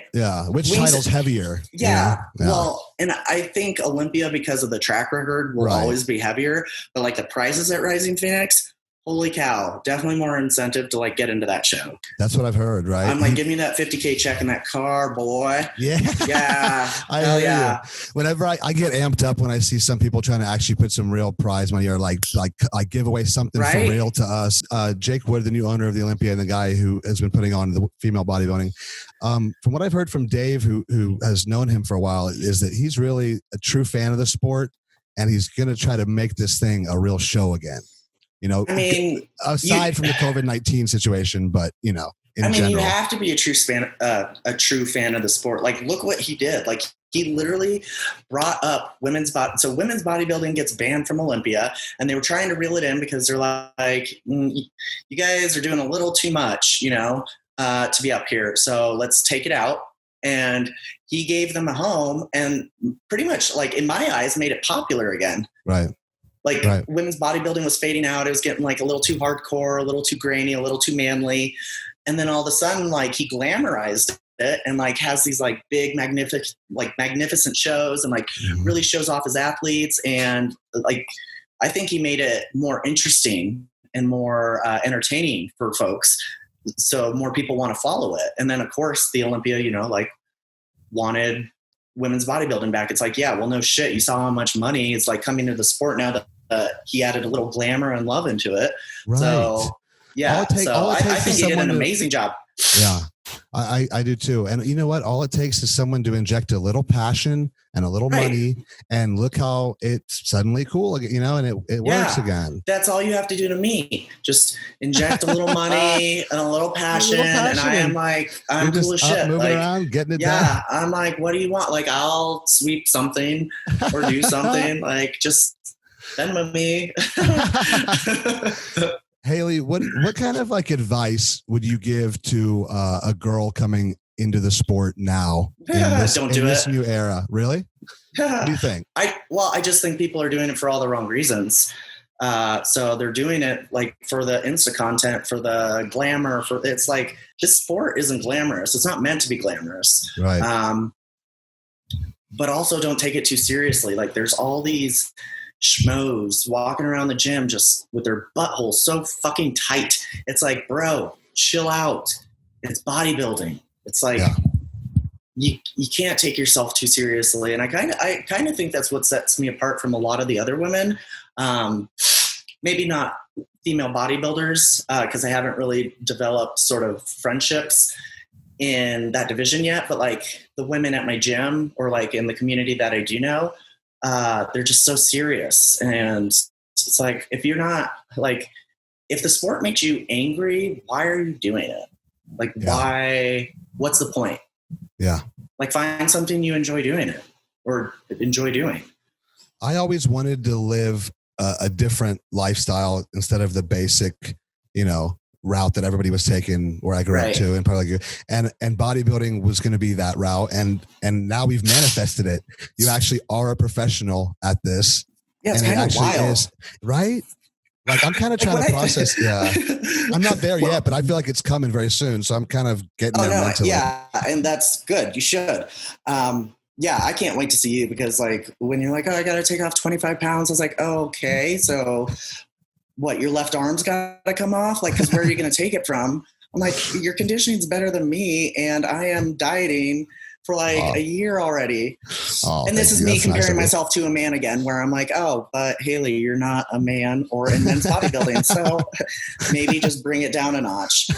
which title's heavier? Yeah. Well, and I think Olympia, because of the track record, will always be heavier, but like the prizes at Rising Phoenix, holy cow, definitely more incentive to like get into that show. That's what I've heard, right? I'm like, give me that $50K check in that car, boy. Yeah. Yeah. Yeah. Whenever I get amped up when I see some people trying to actually put some real prize money or like give away something for real to us. Jake Wood, the new owner of the Olympia and the guy who has been putting on the female bodybuilding. From what I've heard from Dave, who has known him for a while, is that he's really a true fan of the sport and he's going to try to make this thing a real show again. You know, I mean, aside from the COVID-19 situation, but in general. You have to be a true fan of the sport. Like, look what he did. Like, he literally brought up women's bodybuilding gets banned from Olympia, and they were trying to reel it in because they're like, you guys are doing a little too much, to be up here. So let's take it out. And he gave them a home and pretty much, like, in my eyes, made it popular again. Right. Like women's bodybuilding was fading out. It was getting like a little too hardcore, a little too grainy, a little too manly. And then all of a sudden, like, he glamorized it and like has these like big, magnificent shows and like really shows off his athletes. And like, I think he made it more interesting and more entertaining for folks. So more people want to follow it. And then of course the Olympia, wanted women's bodybuilding back. It's like, yeah, well, no shit. You saw how much money is like coming to the sport now that he added a little glamour and love into it. Right. So yeah, I think he did an amazing job. Yeah, I do too. And you know what? All it takes is someone to inject a little passion and a little money, and look how it's suddenly cool, and it works again. That's all you have to do to me. Just inject a little money and a little passion, and I am like, I'm cool as shit. Moving like, around, getting it done. I'm like, what do you want? Like, I'll sweep something or do something. Like, just send with me. Hailey, what kind of like advice would you give to a girl coming into the sport now in this new era? Really? What do you think? I just think people are doing it for all the wrong reasons. So they're doing it like for the Insta content, for the glamour, it's like, this sport isn't glamorous. It's not meant to be glamorous. Right. But also don't take it too seriously. Like, there's all these schmoes walking around the gym just with their butthole so fucking tight. It's like, bro, chill out. It's bodybuilding. It's like, you can't take yourself too seriously. And I kind of think that's what sets me apart from a lot of the other women. Maybe not female bodybuilders, because I haven't really developed sort of friendships in that division yet. But like the women at my gym or like in the community that I do know, they're just so serious. And it's like, if you're not like, if the sport makes you angry, why are you doing it? Like, why, what's the point? Yeah. Like, find something you enjoy doing it or enjoy doing. I always wanted to live a different lifestyle instead of the basic, route that everybody was taking where I grew up to, and probably like you. And bodybuilding was going to be that route. And now we've manifested it. You actually are a professional at this. Yeah, it's kind of wild. Right? Like, I'm kind of trying to process. Yeah. I'm not there yet, but I feel like it's coming very soon. So I'm kind of getting there mentally. Yeah. And that's good. You should. I can't wait to see you, because like when you're like, oh, I got to take off 25 pounds. I was like, oh, okay. So what, your left arm's got to come off? Like, cause where are you going to take it from? I'm like, your conditioning's better than me. And I am dieting for like a year already. And this is me comparing myself to a man again, where I'm like, oh, but Hailey, you're not a man or in men's bodybuilding. So maybe just bring it down a notch.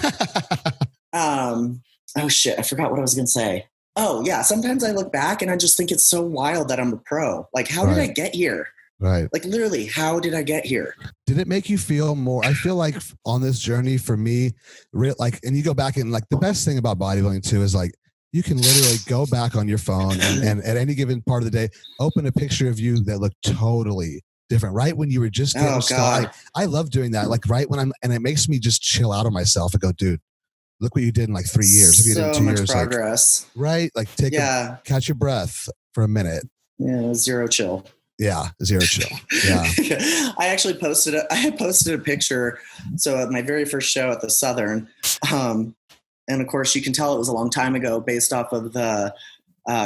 Oh shit. I forgot what I was going to say. Oh yeah. Sometimes I look back and I just think it's so wild that I'm a pro. Like, how did I get here? Right. Like, literally, how did I get here? Did it make you feel more? I feel like on this journey for me, and you go back and like, the best thing about bodybuilding too is like, you can literally go back on your phone and at any given part of the day, open a picture of you that looked totally different. Right when you were just getting started. I love doing that. Like right when and it makes me just chill out of myself and go, dude, look what you did in like 3 years. Look what you did in So 2 much years. progress. Like, right? Like catch your breath for a minute. Yeah, zero chill. Yeah, zero chill. Yeah. I actually posted a picture. So at my very first show at the Southern, and of course you can tell it was a long time ago based off of the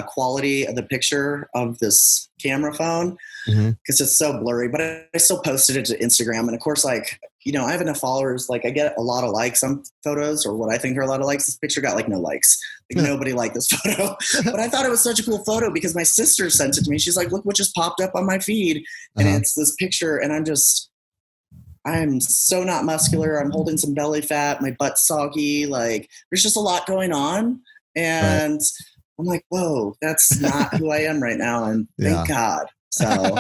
quality of the picture of this camera phone, because it's so blurry, but I still posted it to Instagram. And of course, like, you know, I have enough followers. Like I get a lot of likes on photos, or what I think are a lot of likes. This picture got like no likes. Like nobody liked this photo, but I thought it was such a cool photo because my sister sent it to me. She's like, look what just popped up on my feed. And it's this picture. And I'm so not muscular. I'm holding some belly fat. My butt's soggy. Like there's just a lot going on. And I'm like, whoa, that's not who I am right now. And thank God. So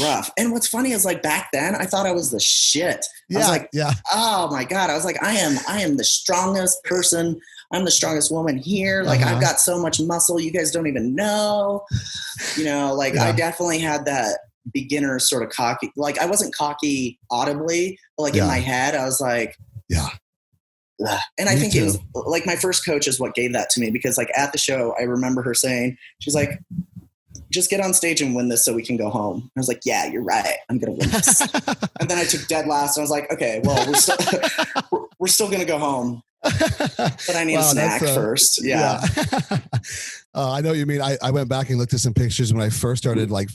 rough. And what's funny is like back then I thought I was the shit. I was like, oh my God. I was like, I am the strongest person. I'm the strongest woman here. Like I've got so much muscle. You guys don't even know, you know, like I definitely had that beginner sort of cocky. Like I wasn't cocky audibly, but like in my head, I was like, and I think it was like my first coach is what gave that to me, because like at the show, I remember her saying, she's like, just get on stage and win this so we can go home. I was like, yeah, you're right. I'm going to win this. And then I took dead last. And I was like, okay, well, we're still going to go home. But I need a snack first. Yeah. I know what you mean. I went back and looked at some pictures when I first started like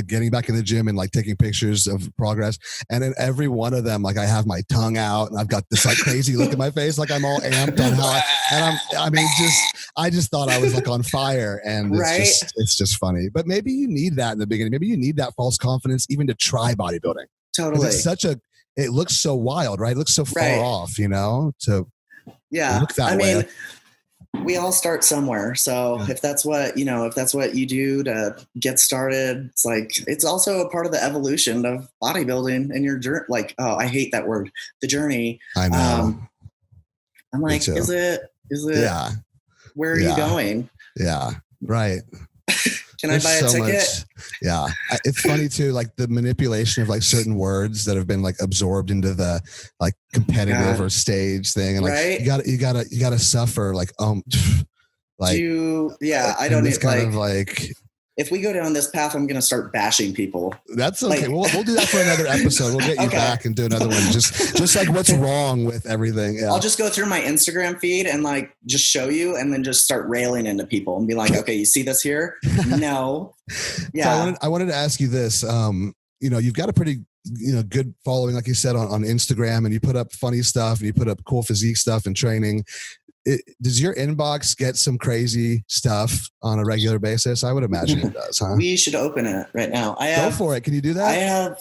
getting back in the gym and like taking pictures of progress. And in every one of them, like I have my tongue out and I've got this like crazy look in my face. Like I'm all amped on I just thought I was like on fire, and it's just funny. But maybe you need that in the beginning. Maybe you need that false confidence even to try bodybuilding. Totally. It looks so wild, right? It looks so far off, you know, to look that way. Mean, we all start somewhere. So if that's what you do to get started, it's like, it's also a part of the evolution of bodybuilding and your journey. Like, oh, I hate that word, the journey. I know. I'm like, is it, where are you going? Yeah. Right. Can I buy a ticket? It's funny too, like the manipulation of like certain words that have been like absorbed into the like competitive or stage thing, and like you gotta suffer like I don't need kind of like. If we go down this path, I'm going to start bashing people. That's okay. Like, we'll do that for another episode. We'll get you back and do another one. Just like what's wrong with everything. Yeah. I'll just go through my Instagram feed and like just show you, and then just start railing into people and be like, okay, you see this here? No. Yeah. So I wanted to ask you this. You've got a pretty, good following, like you said, on Instagram, and you put up funny stuff and you put up cool physique stuff and training. Does your inbox get some crazy stuff on a regular basis? I would imagine it does, huh? We should open it right now. Go for it. Can you do that?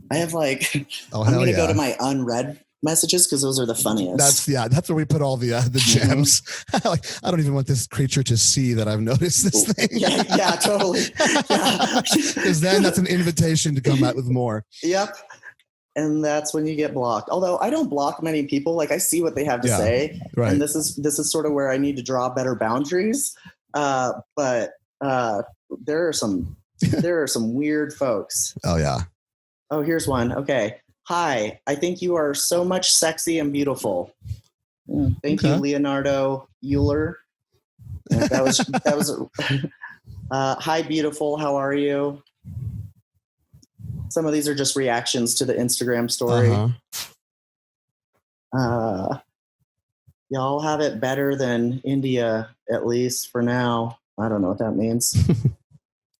I have like, I'm going to go to my unread messages because those are the funniest. That's where we put all the gems. Like, I don't even want this creature to see that I've noticed this thing. Yeah, totally. Because then that's an invitation to come out with more. Yep. And that's when you get blocked. Although I don't block many people. Like I see what they have to say. Right. And this is sort of where I need to draw better boundaries. But there are some weird folks. Oh yeah. Oh, here's one. Okay. Hi, I think you are so much sexy and beautiful. Thank you, Leonardo Euler. That was hi, beautiful. How are you? Some of these are just reactions to the Instagram story. Y'all have it better than India, at least for now. I don't know what that means.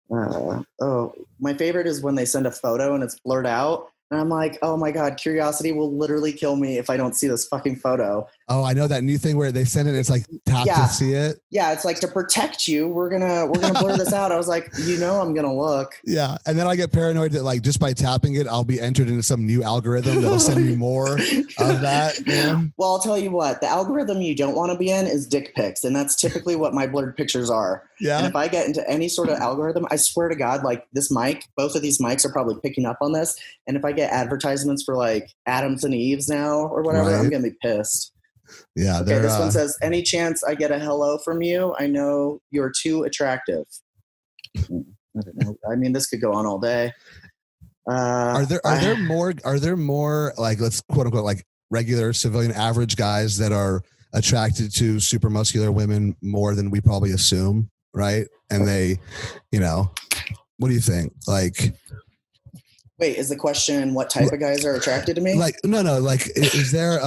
My favorite is when they send a photo and it's blurred out. And I'm like, oh my God, curiosity will literally kill me if I don't see this fucking photo. Oh, I know that new thing where they send it. It's like tap to see it. Yeah, it's like to protect you. We're gonna blur this out. I was like, I'm gonna look. Yeah, and then I get paranoid that like just by tapping it, I'll be entered into some new algorithm that'll send me more of that. Man. Well, I'll tell you what. The algorithm you don't want to be in is dick pics, and that's typically what my blurred pictures are. Yeah. And if I get into any sort of algorithm, I swear to God, like this mic, both of these mics are probably picking up on this. And if I get advertisements for like Adams and Eves now or whatever, I'm gonna be pissed. Yeah. Okay, this one says, any chance I get a hello from you? I know you're too attractive. I don't know. I mean, this could go on all day. Are there more like, let's quote unquote, like regular civilian average guys that are attracted to super muscular women more than we probably assume, right? And they, what do you think? Like, wait, is the question what type of guys are attracted to me? Like, no, like, is there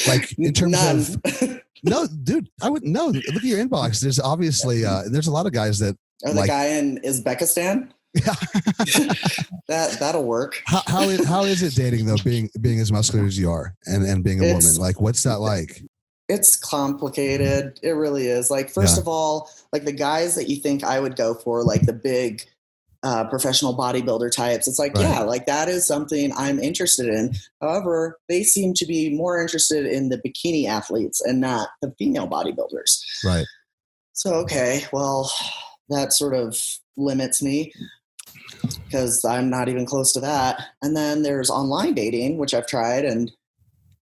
like in terms of no, dude, I would no. Look at your inbox. There's obviously there's a lot of guys that the guy in Uzbekistan. Yeah, that'll work. How is it dating though? Being as muscular as you are and being a woman, like, what's that like? It's complicated. It really is. Like, first of all, like the guys that you think I would go for, like the big professional bodybuilder types, it's like, yeah, like that is something I'm interested in. However, they seem to be more interested in the bikini athletes and not the female bodybuilders. Right. So, okay, well, that sort of limits me because I'm not even close to that. And then there's online dating, which I've tried, and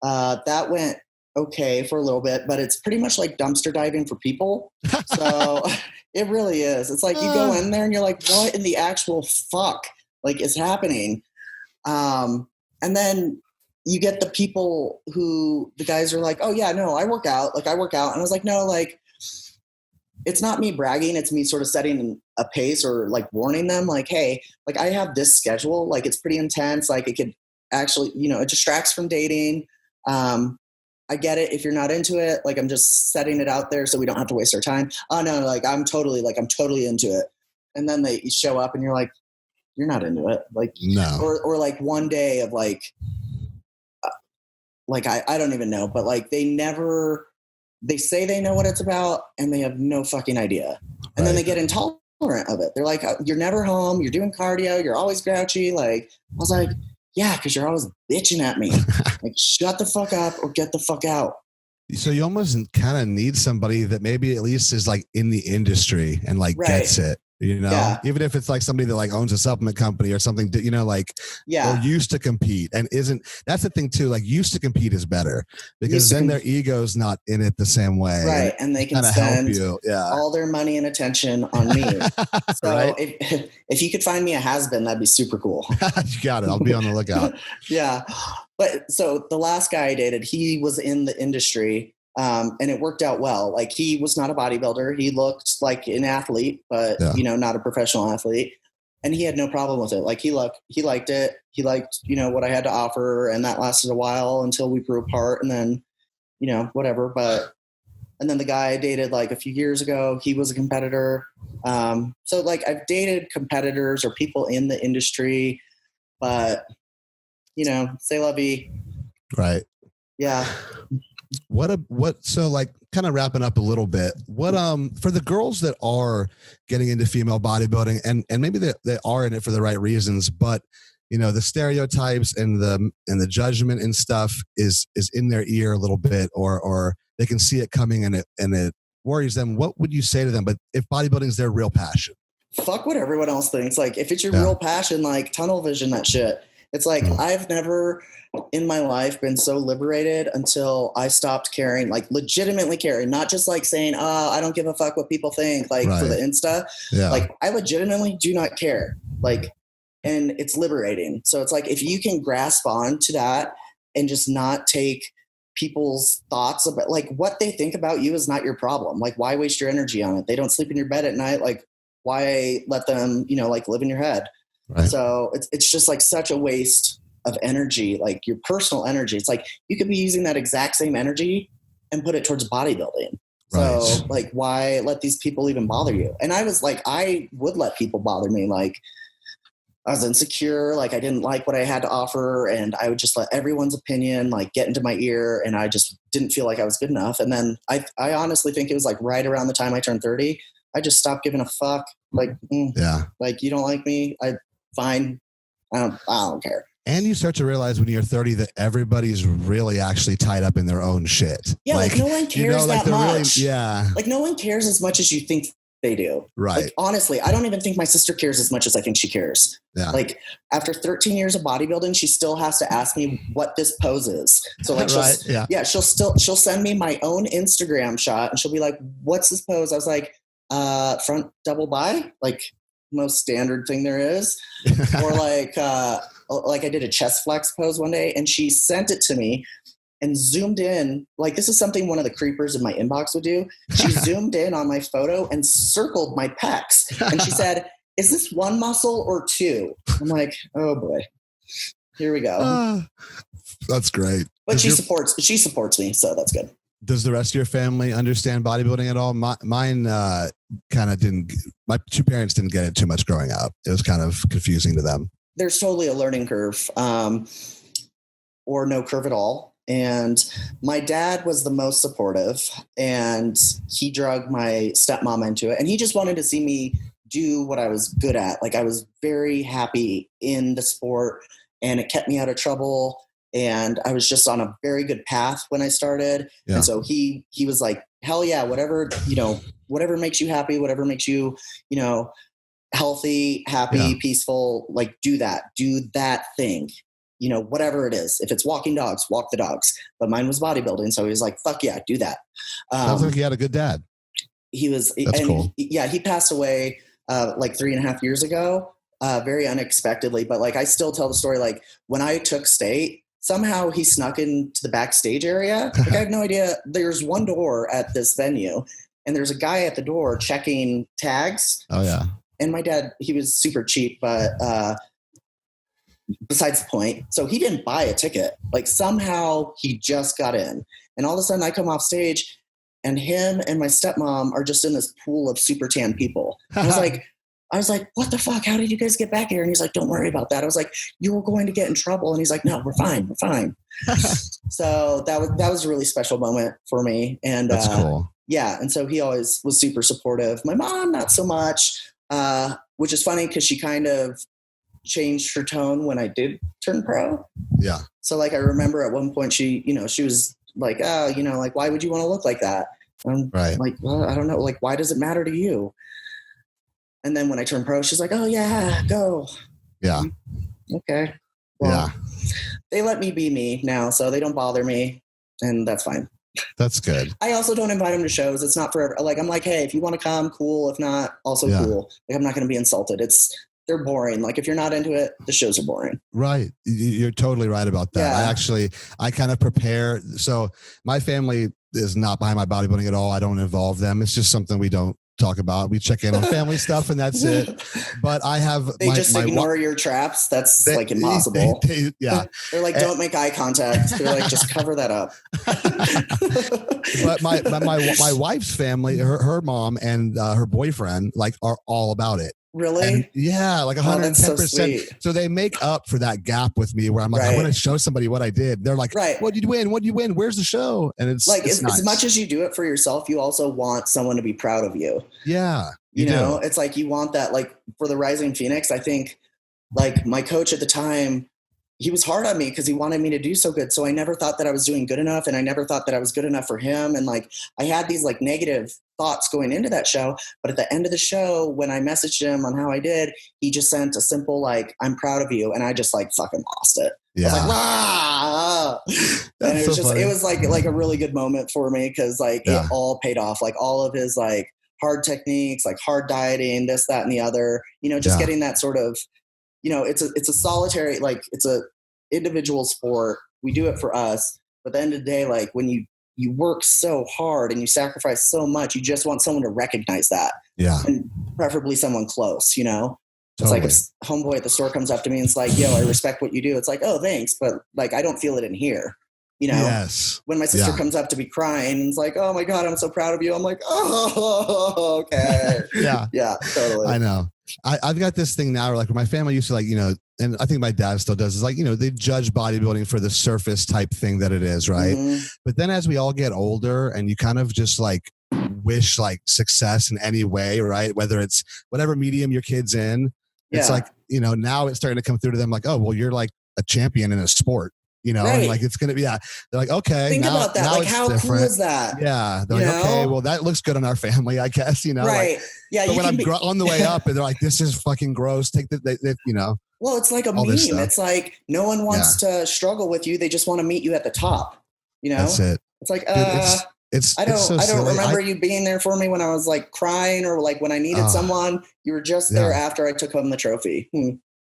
that went okay for a little bit, but it's pretty much like dumpster diving for people. So it really is. It's like you go in there and you're like, what in the actual fuck like is happening? And then you get the people who the guys are like, oh yeah, no, I work out. And I was like, no, like it's not me bragging. It's me sort of setting a pace or like warning them like, hey, like I have this schedule, like it's pretty intense. Like it could actually, it distracts from dating. I get it. If you're not into it, like I'm just setting it out there so we don't have to waste our time. Oh no, like I'm totally into it. And then they show up and you're like, you're not into it. Like, no. Or like one day of like I don't even know, but like they say they know what it's about and they have no fucking idea. And then they get intolerant of it. They're like, you're never home. You're doing cardio. You're always grouchy. Like, I was like, yeah, because you're always bitching at me. Like, shut the fuck up or get the fuck out. So you almost kind of need somebody that maybe at least is like in the industry and like gets it, even if it's like somebody that like owns a supplement company or something, or used to compete and that's the thing too, like used to compete is better because then their ego's not in it the same way. Right. And they can spend all their money and attention on me. So if you could find me a has-been, that'd be super cool. You got it. I'll be on the lookout. Yeah. But so the last guy I dated, he was in the industry. And it worked out well. Like he was not a bodybuilder. He looked like an athlete, but not a professional athlete. And he had no problem with it. Like he liked it. He liked, what I had to offer. And that lasted a while until we grew apart and then, whatever. And then the guy I dated like a few years ago, he was a competitor. So like I've dated competitors or people in the industry, but c'est la vie. Right. Yeah. So like kind of wrapping up a little bit, what for the girls that are getting into female bodybuilding and maybe they are in it for the right reasons, but the stereotypes and the judgment and stuff is in their ear a little bit or they can see it coming and it worries them. What would you say to them? But if bodybuilding is their real passion, fuck what everyone else thinks. Like if it's your real passion, like tunnel vision that shit. It's like I've never in my life been so liberated until I stopped caring, like legitimately caring, not just like saying, I don't give a fuck what people think, like for the Insta. Yeah. Like I legitimately do not care. Like, and it's liberating. So it's like, if you can grasp on to that and just not take people's thoughts about like what they think about you is not your problem. Like why waste your energy on it? They don't sleep in your bed at night. Like why let them, like live in your head? Right. So it's just like such a waste of energy, like your personal energy. It's like you could be using that exact same energy and put it towards bodybuilding. Right. So like, why let these people even bother you? And I was like, I would let people bother me. Like I was insecure. Like I didn't like what I had to offer. And I would just let everyone's opinion like get into my ear. And I just didn't feel like I was good enough. And then I honestly think it was like right around the time I turned 30, I just stopped giving a fuck. Like, like you don't like me. Fine. I don't care. And you start to realize when you're 30 that everybody's really actually tied up in their own shit. Yeah, like no one cares that much. Really, like no one cares as much as you think they do. Right. Like, honestly, I don't even think my sister cares as much as I think she cares. Yeah. Like after 13 years of bodybuilding, she still has to ask me what this pose is. So like, she'll send me my own Instagram shot and she'll be like, what's this pose? I was like, front double bi, like most standard thing there is. Or like I did a chest flex pose one day and she sent it to me and zoomed in. Like, this is something one of the creepers in my inbox would do. She zoomed in on my photo and circled my pecs. And she said, is this one muscle or two? I'm like, oh boy, here we go. That's great. But she supports me. So that's good. Does the rest of your family understand bodybuilding at all? Mine kind of didn't. My two parents didn't get it too much growing up. It was kind of confusing to them. There's totally a learning curve, or no curve at all. And my dad was the most supportive, and he drug my stepmom into it. And he just wanted to see me do what I was good at. Like, I was very happy in the sport, and it kept me out of trouble. And I was just on a very good path when I started. Yeah. And so he was like, hell yeah, whatever makes you happy, whatever makes you, healthy, happy, peaceful, like do that thing, whatever it is. If it's walking dogs, walk the dogs. But mine was bodybuilding. So he was like, fuck yeah, do that. Sounds like he had a good dad. That's cool. He passed away like 3.5 years ago, very unexpectedly. But like, I still tell the story, like when I took state, somehow he snuck into the backstage area. Like, I have no idea. There's one door at this venue, and there's a guy at the door checking tags. Oh yeah. And my dad, he was super cheap, but besides the point. So he didn't buy a ticket. Like, somehow he just got in. And all of a sudden I come off stage, and him and my stepmom are just in this pool of super tan people. I was like, what the fuck? How did you guys get back here? And he's like, don't worry about that. I was like, you were going to get in trouble. And he's like, no, we're fine. So that was a really special moment for me. And that's cool. Yeah. And so he always was super supportive. My mom, not so much, which is funny because she kind of changed her tone when I did turn pro. Yeah. So like, I remember at one point she was like, oh, like, why would you want to look like that? And I'm like, well, I don't know. Like, why does it matter to you? And then when I turned pro, she's like, oh yeah, go. Yeah. Okay. Well, they let me be me now, so they don't bother me, and that's fine. That's good. I also don't invite them to shows. It's not forever. Like, I'm like, hey, if you want to come, cool. If not, also cool. Like, I'm not going to be insulted. They're boring. Like, if you're not into it, the shows are boring. Right. You're totally right about that. Yeah. I kind of prepare. So my family is not behind my bodybuilding at all. I don't involve them. It's just something we don't talk about. We check in on family stuff, and that's it. But I have they just ignore your traps. That's like impossible. They're like, don't make eye contact. They're like, just cover that up. But my wife's family, her mom and her boyfriend, like, are all about it. Really? And yeah, like 110%. So they make up for that gap with me where I'm like, I want to show somebody what I did. They're like, what did you win? What did you win? Where's the show? And it's like, it's as much as you do it for yourself, you also want someone to be proud of you. Yeah. You know, it's like, you want that, like for the Rising Phoenix, I think like my coach at the time, he was hard on me because he wanted me to do so good. So I never thought that I was doing good enough, and I never thought that I was good enough for him. And like, I had these like negative thoughts going into that show. But at the end of the show, when I messaged him on how I did, he just sent a simple, like, I'm proud of you. And I just like fucking lost it. Yeah. I was like, and it was it was like a really good moment for me. Cause like it all paid off, like all of his like hard techniques, like hard dieting, this, that, and the other, just getting that sort of, it's a solitary, like it's a individual sport. We do it for us. But at the end of the day, like when you work so hard and you sacrifice so much, you just want someone to recognize that. Yeah. And preferably someone close, It's Totally. like if homeboy at the store comes up to me and it's like, yo, I respect what you do. It's like, oh, thanks. But like, I don't feel it in here. Yes. When my sister comes up to be crying and it's like, oh my God, I'm so proud of you. I'm like, oh, okay. Yeah, totally. I know. I've got this thing now where like my family used to like, and I think my dad still does, is like, they judge bodybuilding for the surface type thing that it is. Right. Mm-hmm. But then as we all get older and you kind of just like wish like success in any way, right? Whether it's whatever medium your kid's in, it's like, now it's starting to come through to them like, oh, well, you're like a champion in a sport. And like, it's going to be, they're like, okay. Think about that. Like, how cool is that? Yeah. They're like, okay, well, that looks good on our family, I guess, Right. Like, yeah. But when I'm on the way up and they're like, this is fucking gross. Take Well, it's like a meme. It's like, no one wants to struggle with you. They just want to meet you at the top, That's it. It's like, Dude, I don't remember you being there for me when I was like crying or like when I needed someone. You were just there after I took home the trophy.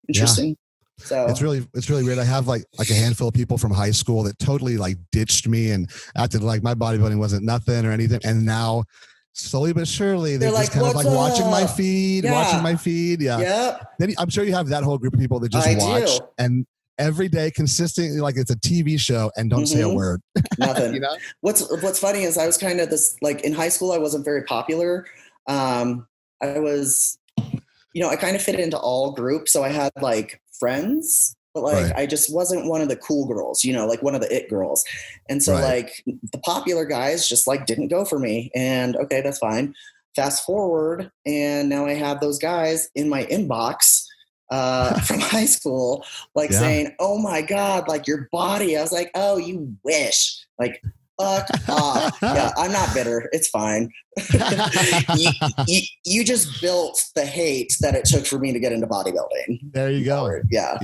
Interesting. So it's really weird. I have like a handful of people from high school that totally like ditched me and acted like my bodybuilding wasn't nothing or anything. And now slowly but surely they're just like, kind of like watching my feed. Yeah. Yep. Then I'm sure you have that whole group of people that just watch and every day consistently like it's a TV show and don't say a word. Nothing. You know? What's funny is I was kind of this, like in high school, I wasn't very popular. I was, I kind of fit into all groups. So I had like friends, but like, I just wasn't one of the cool girls, like one of the it girls. And so like the popular guys just like didn't go for me, and okay, that's fine. Fast forward. And now I have those guys in my inbox from high school, like saying, oh my God, like your body. I was like, oh, you wish, like, fuck off. Yeah, I'm not bitter. It's fine. you just built the hate that it took for me to get into bodybuilding. There you go. Yeah.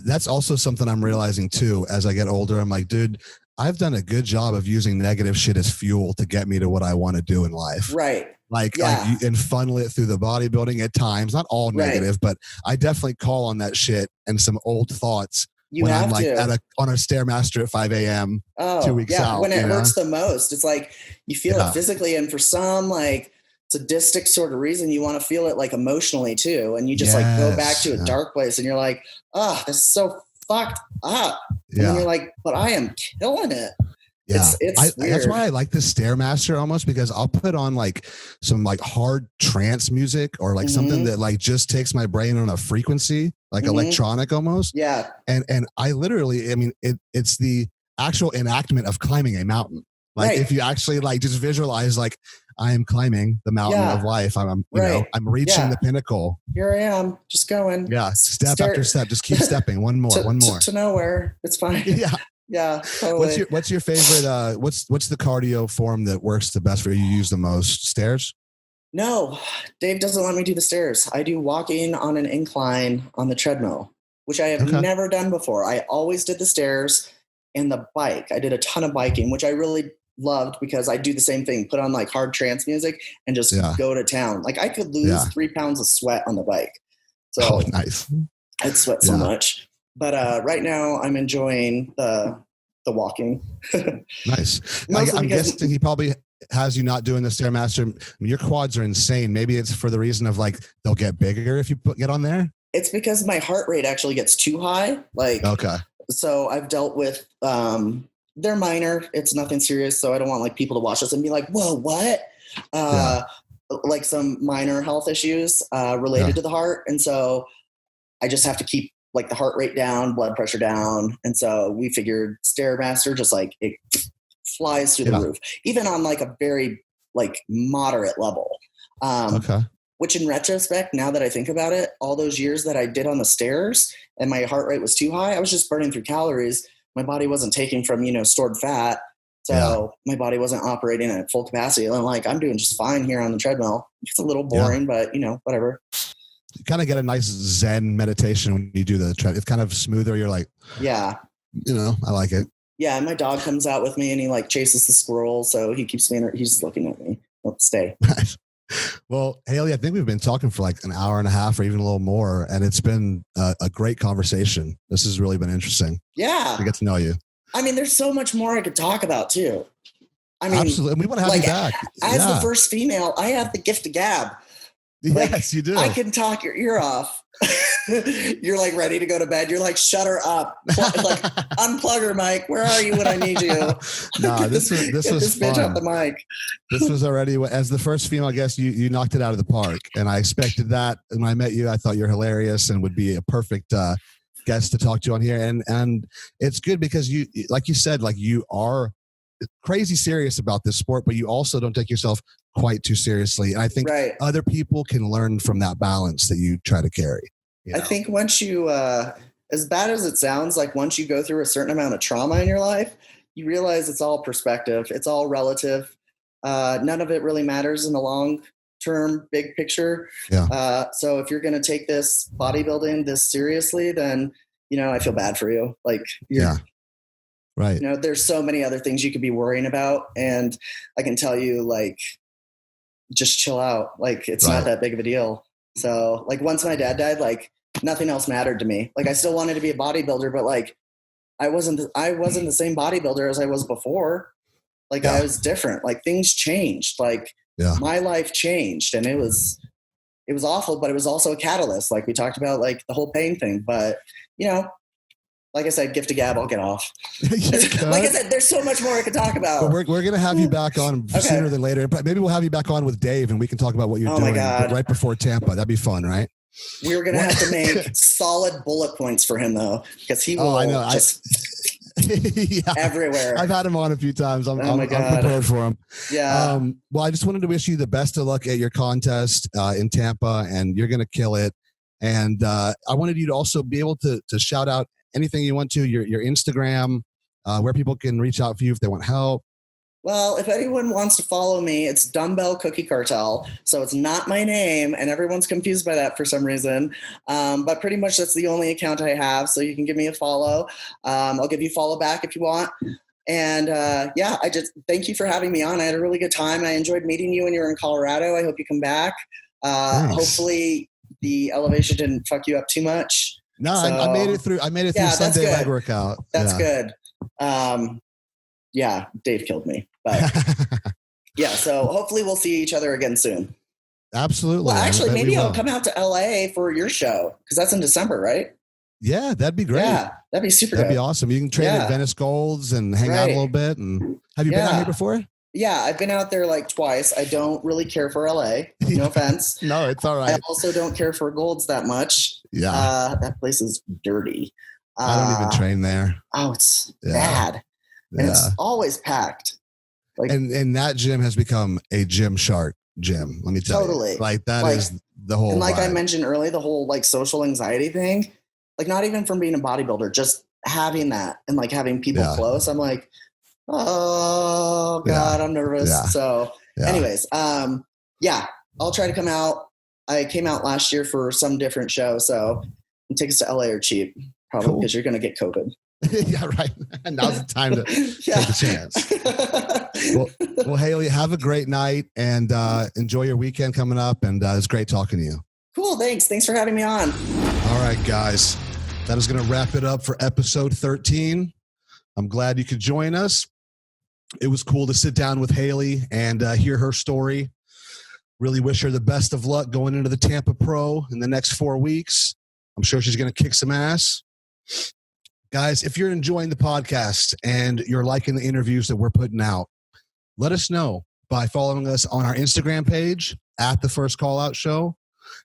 That's also something I'm realizing too, as I get older. I'm like, dude, I've done a good job of using negative shit as fuel to get me to what I want to do in life. Right. And funnel it through the bodybuilding at times, not all negative, but I definitely call on that shit and some old thoughts when I'm like on a Stairmaster at 5 a.m. 2 weeks out. When it hurts the most, it's like you feel it physically, and for some like sadistic sort of reason, you want to feel it like emotionally too, and you just like go back to a dark place, and you're like, oh, this is so fucked up. And then you're like, but I am killing it. Yeah, it's weird. That's why I like the Stairmaster almost, because I'll put on like some like hard trance music or like something that like just takes my brain on a frequency, like electronic almost. Yeah. And I literally, I mean, it's the actual enactment of climbing a mountain. Like if you actually like just visualize, like I am climbing the mountain of life. I'm I'm reaching the pinnacle. Here I am, just going. Yeah. Step after step, just keep stepping. One more. To nowhere. It's fine. Yeah. Yeah, totally. What's your favorite? What's the cardio form that works the best for you? You use the most? Stairs? No, Dave doesn't let me do the stairs. I do walking on an incline on the treadmill, which I have never done before. I always did the stairs and the bike. I did a ton of biking, which I really loved because I do the same thing. Put on like hard trance music and just go to town. Like I could lose 3 pounds of sweat on the bike. So nice. I'd sweat so much. But right now I'm enjoying the walking. Nice. I'm guessing he probably has you not doing the Stairmaster. I mean, your quads are insane. Maybe it's for the reason of like they'll get bigger if you get on there. It's because my heart rate actually gets too high. Like so I've dealt with they're minor. It's nothing serious. So I don't want like people to watch this and be like, whoa, what? Like some minor health issues related to the heart. And so I just have to keep like the heart rate down, blood pressure down. And so we figured Stairmaster just like it flies through the roof, even on like a very like moderate level. Which in retrospect, now that I think about it, all those years that I did on the stairs and my heart rate was too high, I was just burning through calories. My body wasn't taking from, stored fat. So my body wasn't operating at full capacity. And I'm doing just fine here on the treadmill. It's a little boring, but whatever. You kind of get a nice Zen meditation when you do the tread. It's kind of smoother. You're like, I like it. Yeah. And my dog comes out with me and he like chases the squirrel. So he keeps me he's looking at me. Stay. Well, Hailey, I think we've been talking for like an hour and a half or even a little more. And it's been a great conversation. This has really been interesting. Yeah. To get to know you. I mean, there's so much more I could talk about too. I mean, absolutely. We want to have you back. As the first female, I have the gift of gab. Yes, you do. I can talk your ear off. You're like ready to go to bed. You're like, shut her up. Like, unplug her, Mike. Where are you when I need you? Nah, this was this fun. Bitch off the mic. This was already, as the first female guest, you knocked it out of the park. And I expected that. And when I met you, I thought you're hilarious and would be a perfect guest to talk to on here. And it's good because you, like you said, like you are crazy serious about this sport, but you also don't take yourself quite too seriously. And I think other people can learn from that balance that you try to carry. I think once you, as bad as it sounds, like once you go through a certain amount of trauma in your life, you realize it's all perspective. It's all relative. None of it really matters in the long term, big picture. Yeah. So if you're going to take this bodybuilding this seriously, then, I feel bad for you. Like, right. There's so many other things you could be worrying about. And I can tell you, like, just chill out. Like, it's not that big of a deal. So like once my dad died, like nothing else mattered to me. Like I still wanted to be a bodybuilder, but like I wasn't the same bodybuilder as I was before. Like I was different. Like things changed. Like my life changed, and it was awful, but it was also a catalyst. Like we talked about, like the whole pain thing. But you know, like I said, gift of gab, I'll get off. Like I said, there's so much more I could talk about. Well, we're going to have you back on sooner than later, but maybe we'll have you back on with Dave and we can talk about what you're doing right before Tampa. That'd be fun, right? We're going to have to make solid bullet points for him though, because he will everywhere. I've had him on a few times. I'm prepared for him. Yeah. Well, I just wanted to wish you the best of luck at your contest in Tampa, and you're going to kill it. And I wanted you to also be able to shout out anything you want to, your Instagram, where people can reach out for you if they want help. Well, if anyone wants to follow me, it's Dumbbell Cookie Cartel. So it's not my name, and everyone's confused by that for some reason. But pretty much that's the only account I have. So you can give me a follow. I'll give you a follow back if you want. And I just thank you for having me on. I had a really good time. I enjoyed meeting you when you were in Colorado. I hope you come back. Hopefully the elevation didn't fuck you up too much. No, so, I made it through. I made it through Sunday leg workout. That's good. Dave killed me, but so hopefully we'll see each other again soon. Absolutely. Well, actually, maybe I'll come out to LA for your show because that's in December, right? Yeah, that'd be great. Yeah, that'd be super. That'd be awesome. You can train at Venice Golds and hang out a little bit. And have you been out here before? Yeah, I've been out there like twice. I don't really care for LA. No offense. No, it's all right. I also don't care for Golds that much. Yeah. That place is dirty. I don't even train there. Oh, it's bad. And it's always packed. Like, and that gym has become a Gymshark gym. Let me tell you. Like that is the whole. And like vibe. I mentioned earlier, the whole like social anxiety thing, like not even from being a bodybuilder, just having that and like having people close. I'm like, oh God, I'm nervous. Yeah. So anyways, I'll try to come out. I came out last year for some different show. So tickets to LA are cheap, probably because you're going to get COVID. Yeah, right. Now's the time to take a chance. Well, Hailey, have a great night and enjoy your weekend coming up. And it's great talking to you. Cool. Thanks for having me on. All right, guys. That is going to wrap it up for episode 13. I'm glad you could join us. It was cool to sit down with Hailey and hear her story. Really wish her the best of luck going into the Tampa Pro in the next 4 weeks. I'm sure she's going to kick some ass. Guys, if you're enjoying the podcast and you're liking the interviews that we're putting out, let us know by following us on our Instagram page at The First Call Out Show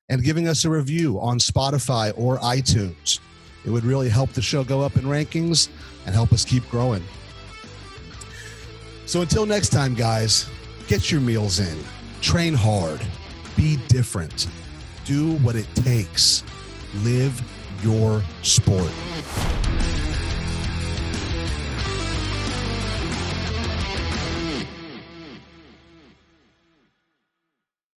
and giving us a review on Spotify or iTunes. It would really help the show go up in rankings and help us keep growing. So until next time, guys, get your meals in, train hard, be different, do what it takes, live your sport.